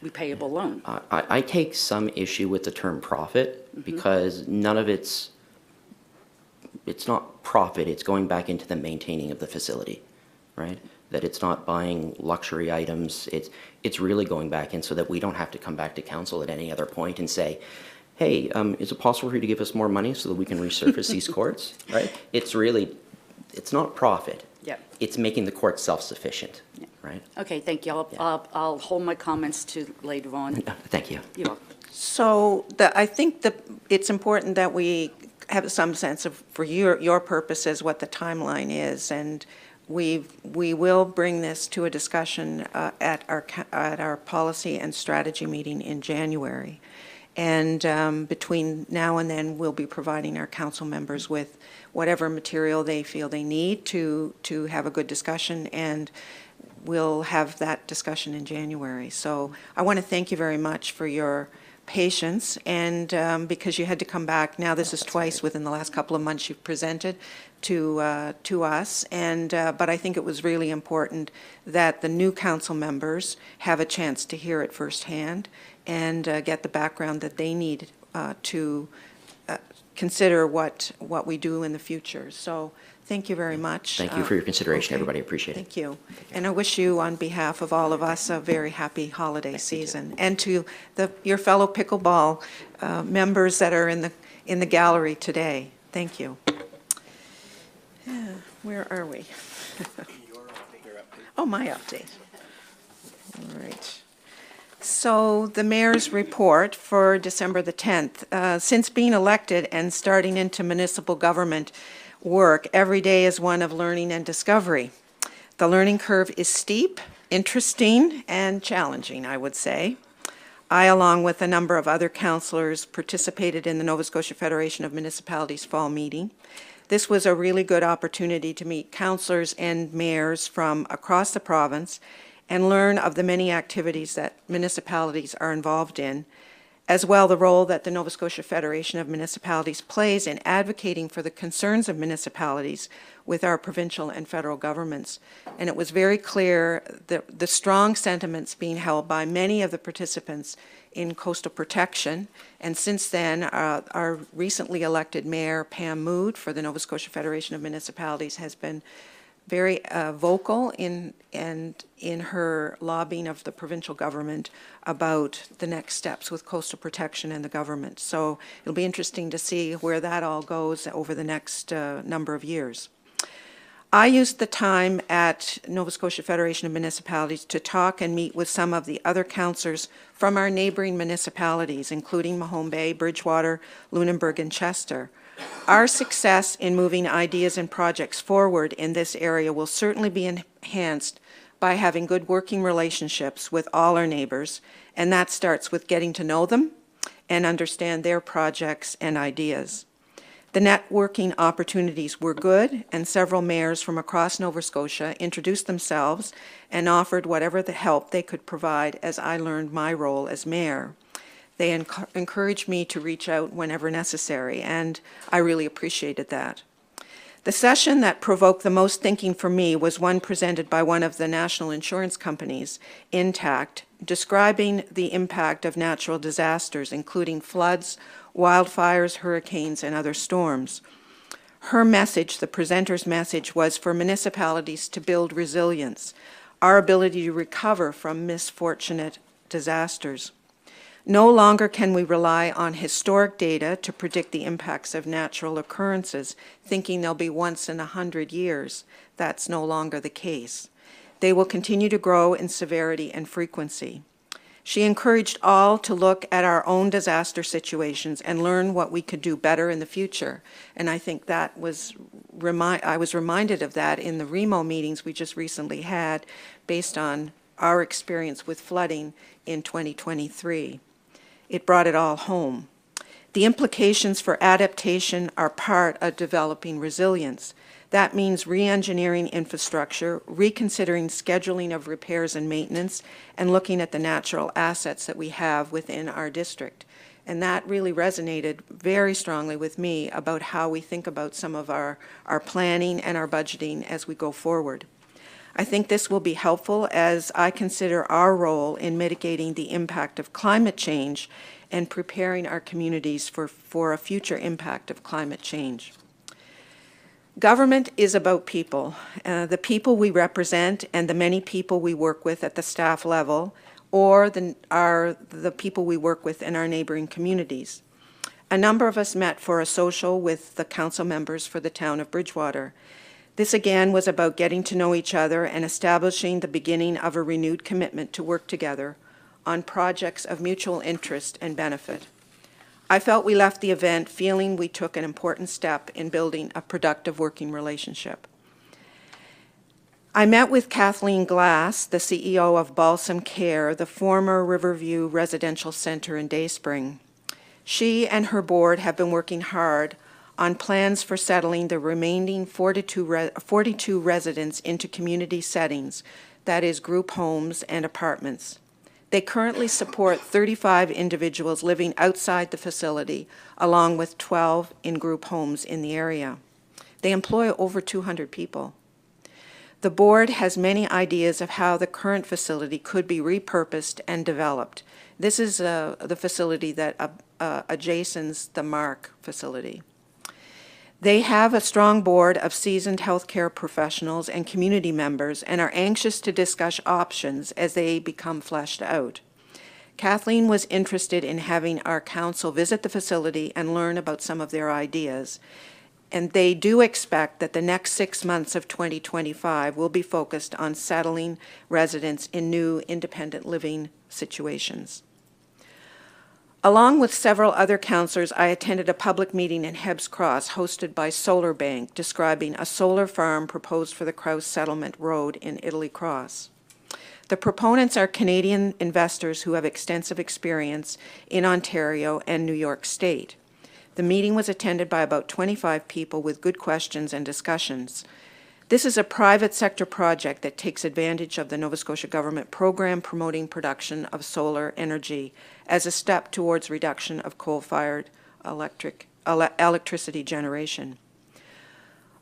repayable loan? I take some issue with the term profit because none of it's not profit, it's going back into the maintaining of the facility, right? That it's not buying luxury items, it's really going back in so that we don't have to come back to council at any other point and say, hey, is it possible for you to give us more money so that we can resurface these courts, right? It's not profit. Yeah. It's making the court self-sufficient, right? Okay, thank you. I'll hold my comments to later on. Thank you. You're welcome. So I think that it's important that we have some sense of, for your purposes, what the timeline is, and we will bring this to a discussion at our policy and strategy meeting in January. And between now and then, we'll be providing our council members with whatever material they feel they need to have a good discussion, and we'll have that discussion in January. So I want to thank you very much for your patience, and because you had to come back. Now this is twice within the last couple of months you've presented to us, and but I think it was really important that the new council members have a chance to hear it firsthand and get the background that they need to consider what we do in the future. So thank you very much. Thank you for your consideration, everybody. Appreciate it. Thank you. And I wish you, on behalf of all of us, a very happy holiday season. And to your fellow pickleball members that are in the gallery today, thank you. Where are we? Oh, my update. All right. So the mayor's report for December the 10th. Since being elected and starting into municipal government work, every day is one of learning and discovery. The learning curve is steep, interesting, and challenging, I would say. I, along with a number of other councillors, participated in the Nova Scotia Federation of Municipalities fall meeting. This was a really good opportunity to meet councillors and mayors from across the province and learn of the many activities that municipalities are involved in, as well the role that the Nova Scotia Federation of Municipalities plays in advocating for the concerns of municipalities with our provincial and federal governments. And it was very clear that the strong sentiments being held by many of the participants in coastal protection. And since then, our recently elected mayor, Pam Mood, for the Nova Scotia Federation of Municipalities, has been very vocal in her lobbying of the provincial government about the next steps with coastal protection and the government. So it'll be interesting to see where that all goes over the next number of years. I used the time at Nova Scotia Federation of Municipalities to talk and meet with some of the other councillors from our neighboring municipalities, including Mahone Bay, Bridgewater, Lunenburg, and Chester. Our success in moving ideas and projects forward in this area will certainly be enhanced by having good working relationships with all our neighbors, and that starts with getting to know them and understand their projects and ideas. The networking opportunities were good, and several mayors from across Nova Scotia introduced themselves and offered whatever the help they could provide as I learned my role as mayor. They encouraged me to reach out whenever necessary, and I really appreciated that. The session that provoked the most thinking for me was one presented by one of the national insurance companies, Intact, describing the impact of natural disasters, including floods, wildfires, hurricanes, and other storms. Her message, the presenter's message, was for municipalities to build resilience, our ability to recover from misfortunate disasters. No longer can we rely on historic data to predict the impacts of natural occurrences, thinking they'll be once in 100 years. That's no longer the case. They will continue to grow in severity and frequency. She encouraged all to look at our own disaster situations and learn what we could do better in the future. And I think that was, I was reminded of that in the REMO meetings we just recently had based on our experience with flooding in 2023. It brought it all home. The implications for adaptation are part of developing resilience. That means re-engineering infrastructure, reconsidering scheduling of repairs and maintenance, and looking at the natural assets that we have within our district. And that really resonated very strongly with me about how we think about some of our planning and our budgeting as we go forward. I think this will be helpful as I consider our role in mitigating the impact of climate change and preparing our communities for a future impact of climate change. Government is about people, the people we represent and the many people we work with at the staff level, or the people we work with in our neighboring communities. A number of us met for a social with the council members for the town of Bridgewater. This again was about getting to know each other and establishing the beginning of a renewed commitment to work together on projects of mutual interest and benefit. I felt we left the event feeling we took an important step in building a productive working relationship. I met with Kathleen Glass, the CEO of Balsam Care, the former Riverview Residential Center in Dayspring. She and her board have been working hard on plans for settling the remaining 42 residents into community settings, that is, group homes and apartments. They currently support 35 individuals living outside the facility, along with 12 in group homes in the area. They employ over 200 people. The board has many ideas of how the current facility could be repurposed and developed. This is the facility that adjacents the MARC facility. They have a strong board of seasoned healthcare professionals and community members and are anxious to discuss options as they become fleshed out. Kathleen was interested in having our council visit the facility and learn about some of their ideas. And they do expect that the next 6 months of 2025 will be focused on settling residents in new independent living situations. Along with several other councillors, I attended a public meeting in Hebbs Cross hosted by Solar Bank describing a solar farm proposed for the Crouse Settlement Road in Italy Cross. The proponents are Canadian investors who have extensive experience in Ontario and New York State. The meeting was attended by about 25 people with good questions and discussions. This is a private sector project that takes advantage of the Nova Scotia government program promoting production of solar energy as a step towards reduction of coal-fired electricity generation.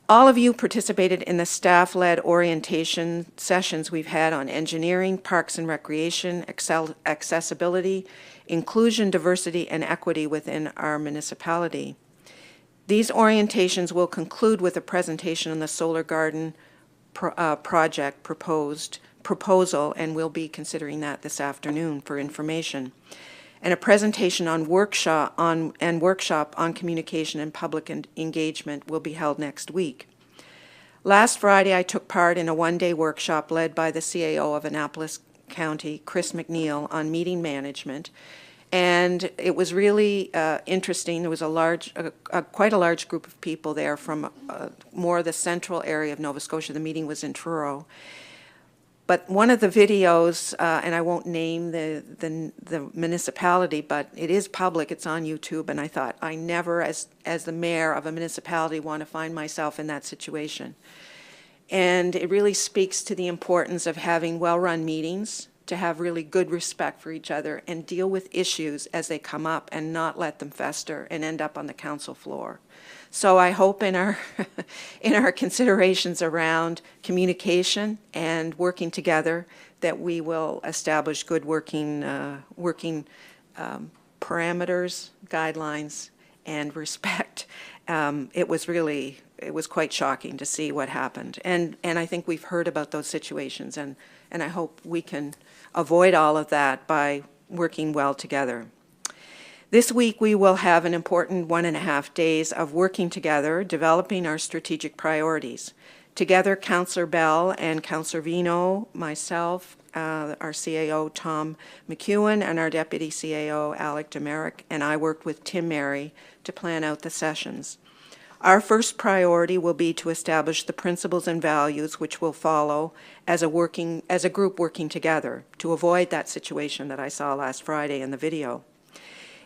All of you participated in the staff-led orientation sessions we've had on engineering, parks and recreation, accessibility, inclusion, diversity, and equity within our municipality. These orientations will conclude with a presentation on the Solar Garden project proposal, and we'll be considering that this afternoon for information. And a presentation on workshop on communication and public engagement will be held next week. Last Friday, I took part in a one-day workshop led by the CAO of Annapolis County, Chris McNeil, on meeting management. And it was really interesting. There was quite a large group of people there from more the central area of Nova Scotia. The meeting was in Truro. But one of the videos, and I won't name the municipality, but it is public, it's on YouTube, and I thought, I never, as the mayor of a municipality, want to find myself in that situation. And it really speaks to the importance of having well-run meetings, to have really good respect for each other and deal with issues as they come up and not let them fester and end up on the council floor. So I hope in our in our considerations around communication and working together that we will establish good working parameters, guidelines, and respect. It was quite shocking to see what happened, and I think we've heard about those situations, and I hope we can avoid all of that by working well together. This week we will have an important 1.5 days of working together, developing our strategic priorities. Together, Councillor Bell and Councillor Vino, myself, our CAO Tom McEwen, and our Deputy CAO Alec Demerick, and I worked with Tim Mary to plan out the sessions. Our first priority will be to establish the principles and values which will follow as a group working together to avoid that situation that I saw last Friday in the video.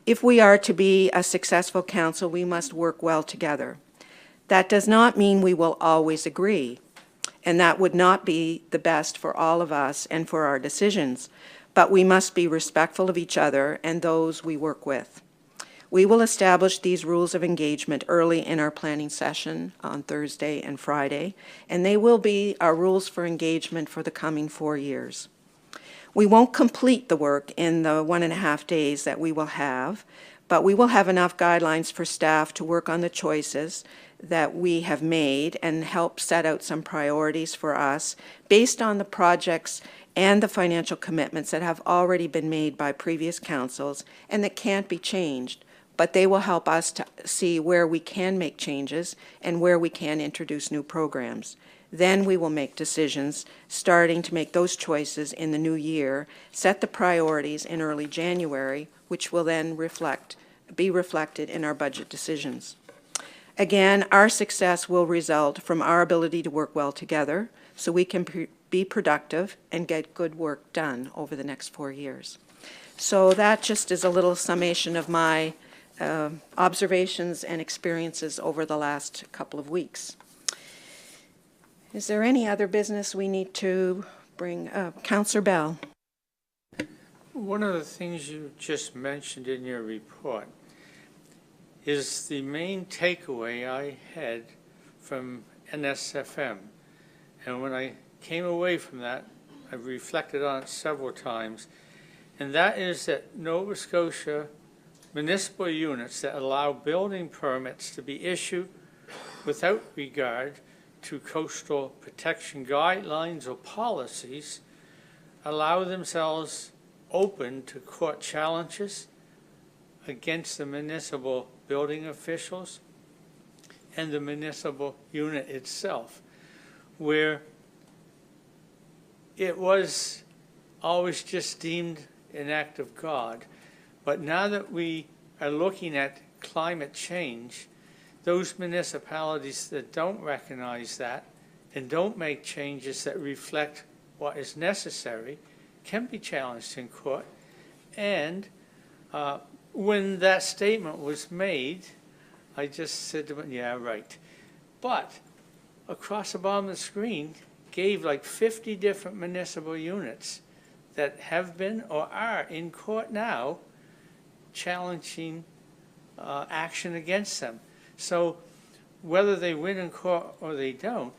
If we are to be a successful council, we must work well together. That does not mean we will always agree, and that would not be the best for all of us and for our decisions, but we must be respectful of each other and those we work with. We will establish these rules of engagement early in our planning session on Thursday and Friday, and they will be our rules for engagement for the coming 4 years. We won't complete the work in the 1.5 days that we will have, but we will have enough guidelines for staff to work on the choices that we have made and help set out some priorities for us based on the projects and the financial commitments that have already been made by previous councils and that can't be changed. But they will help us to see where we can make changes and where we can introduce new programs. Then we will make decisions, starting to make those choices in the new year, set the priorities in early January, which will then be reflected in our budget decisions. Again, our success will result from our ability to work well together so we can be productive and get good work done over the next 4 years. So that just is a little summation of my observations and experiences over the last couple of weeks. Is there any other business we need to bring up? Councillor Bell. One of the things you just mentioned in your report is the main takeaway I had from NSFM. And when I came away from that, I reflected on it several times, and that is that Nova Scotia municipal units that allow building permits to be issued without regard to coastal protection guidelines or policies allow themselves open to court challenges against the municipal building officials and the municipal unit itself, where it was always just deemed an act of God. But now that we are looking at climate change, those municipalities that don't recognize that and don't make changes that reflect what is necessary can be challenged in court. And when that statement was made, I just said to them, yeah, right. But across the bottom of the screen gave like 50 different municipal units that have been or are in court now challenging action against them. So whether they win in court or they don't,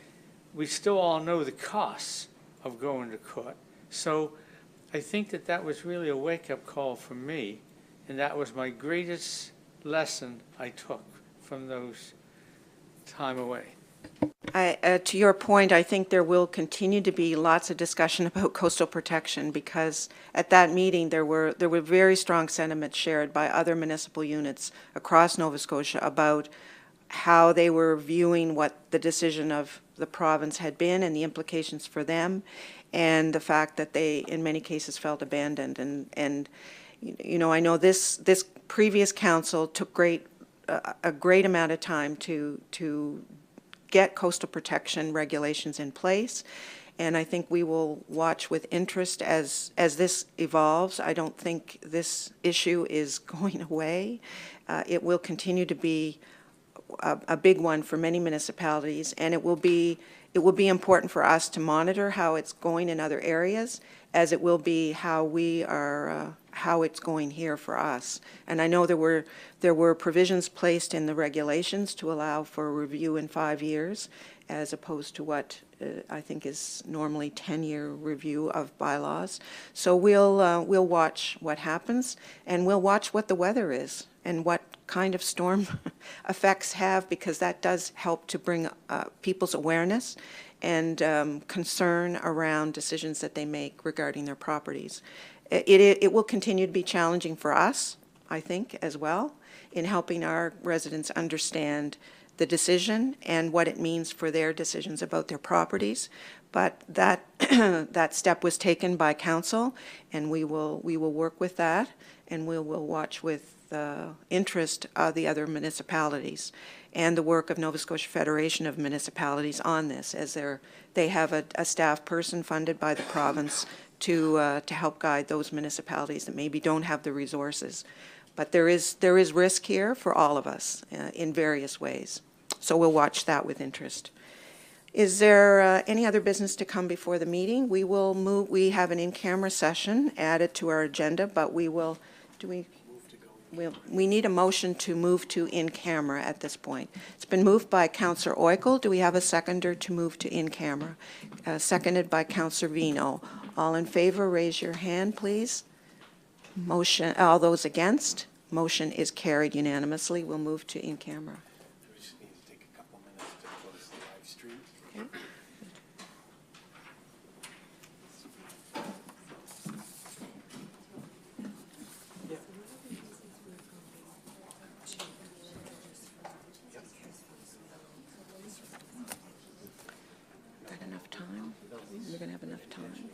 we still all know the costs of going to court. So I think that that was really a wake-up call for me, and that was my greatest lesson I took from those time away. To your point, I think there will continue to be lots of discussion about coastal protection, because at that meeting there were very strong sentiments shared by other municipal units across Nova Scotia about how they were viewing what the decision of the province had been and the implications for them, and the fact that they in many cases felt abandoned. And you know, I know this previous council took a great amount of time to get coastal protection regulations in place, and I think we will watch with interest as this evolves. I don't think this issue is going away. It will continue to be a big one for many municipalities, and it will be important for us to monitor how it's going in other areas, as it will be how it's going here for us. And I know there were provisions placed in the regulations to allow for a review in 5 years, as opposed to what I think is normally 10-year review of bylaws. So we'll watch what happens, and we'll watch what the weather is and what kind of storm effects have, because that does help to bring people's awareness and concern around decisions that they make regarding their properties. It will continue to be challenging for us, I think, as well, in helping our residents understand the decision and what it means for their decisions about their properties. But that that step was taken by council, and we will work with that, and we will watch with interest of the other municipalities and the work of Nova Scotia Federation of Municipalities on this, as they have a staff person funded by the province to help guide those municipalities that maybe don't have the resources. But there is risk here for all of us in various ways. So we'll watch that with interest. Is there any other business to come before the meeting? We will move. We have an in-camera session added to our agenda, but we will. We need a motion to move to in-camera at this point. It's been moved by Councillor Oikel. Do we have a seconder to move to in-camera? Seconded by Councillor Vino. All in favor, raise your hand, please. Motion. All those against? Motion is carried unanimously. We'll move to in-camera. We just need to take a couple minutes to close the live stream. Okay. Got enough time? We're going to have enough time.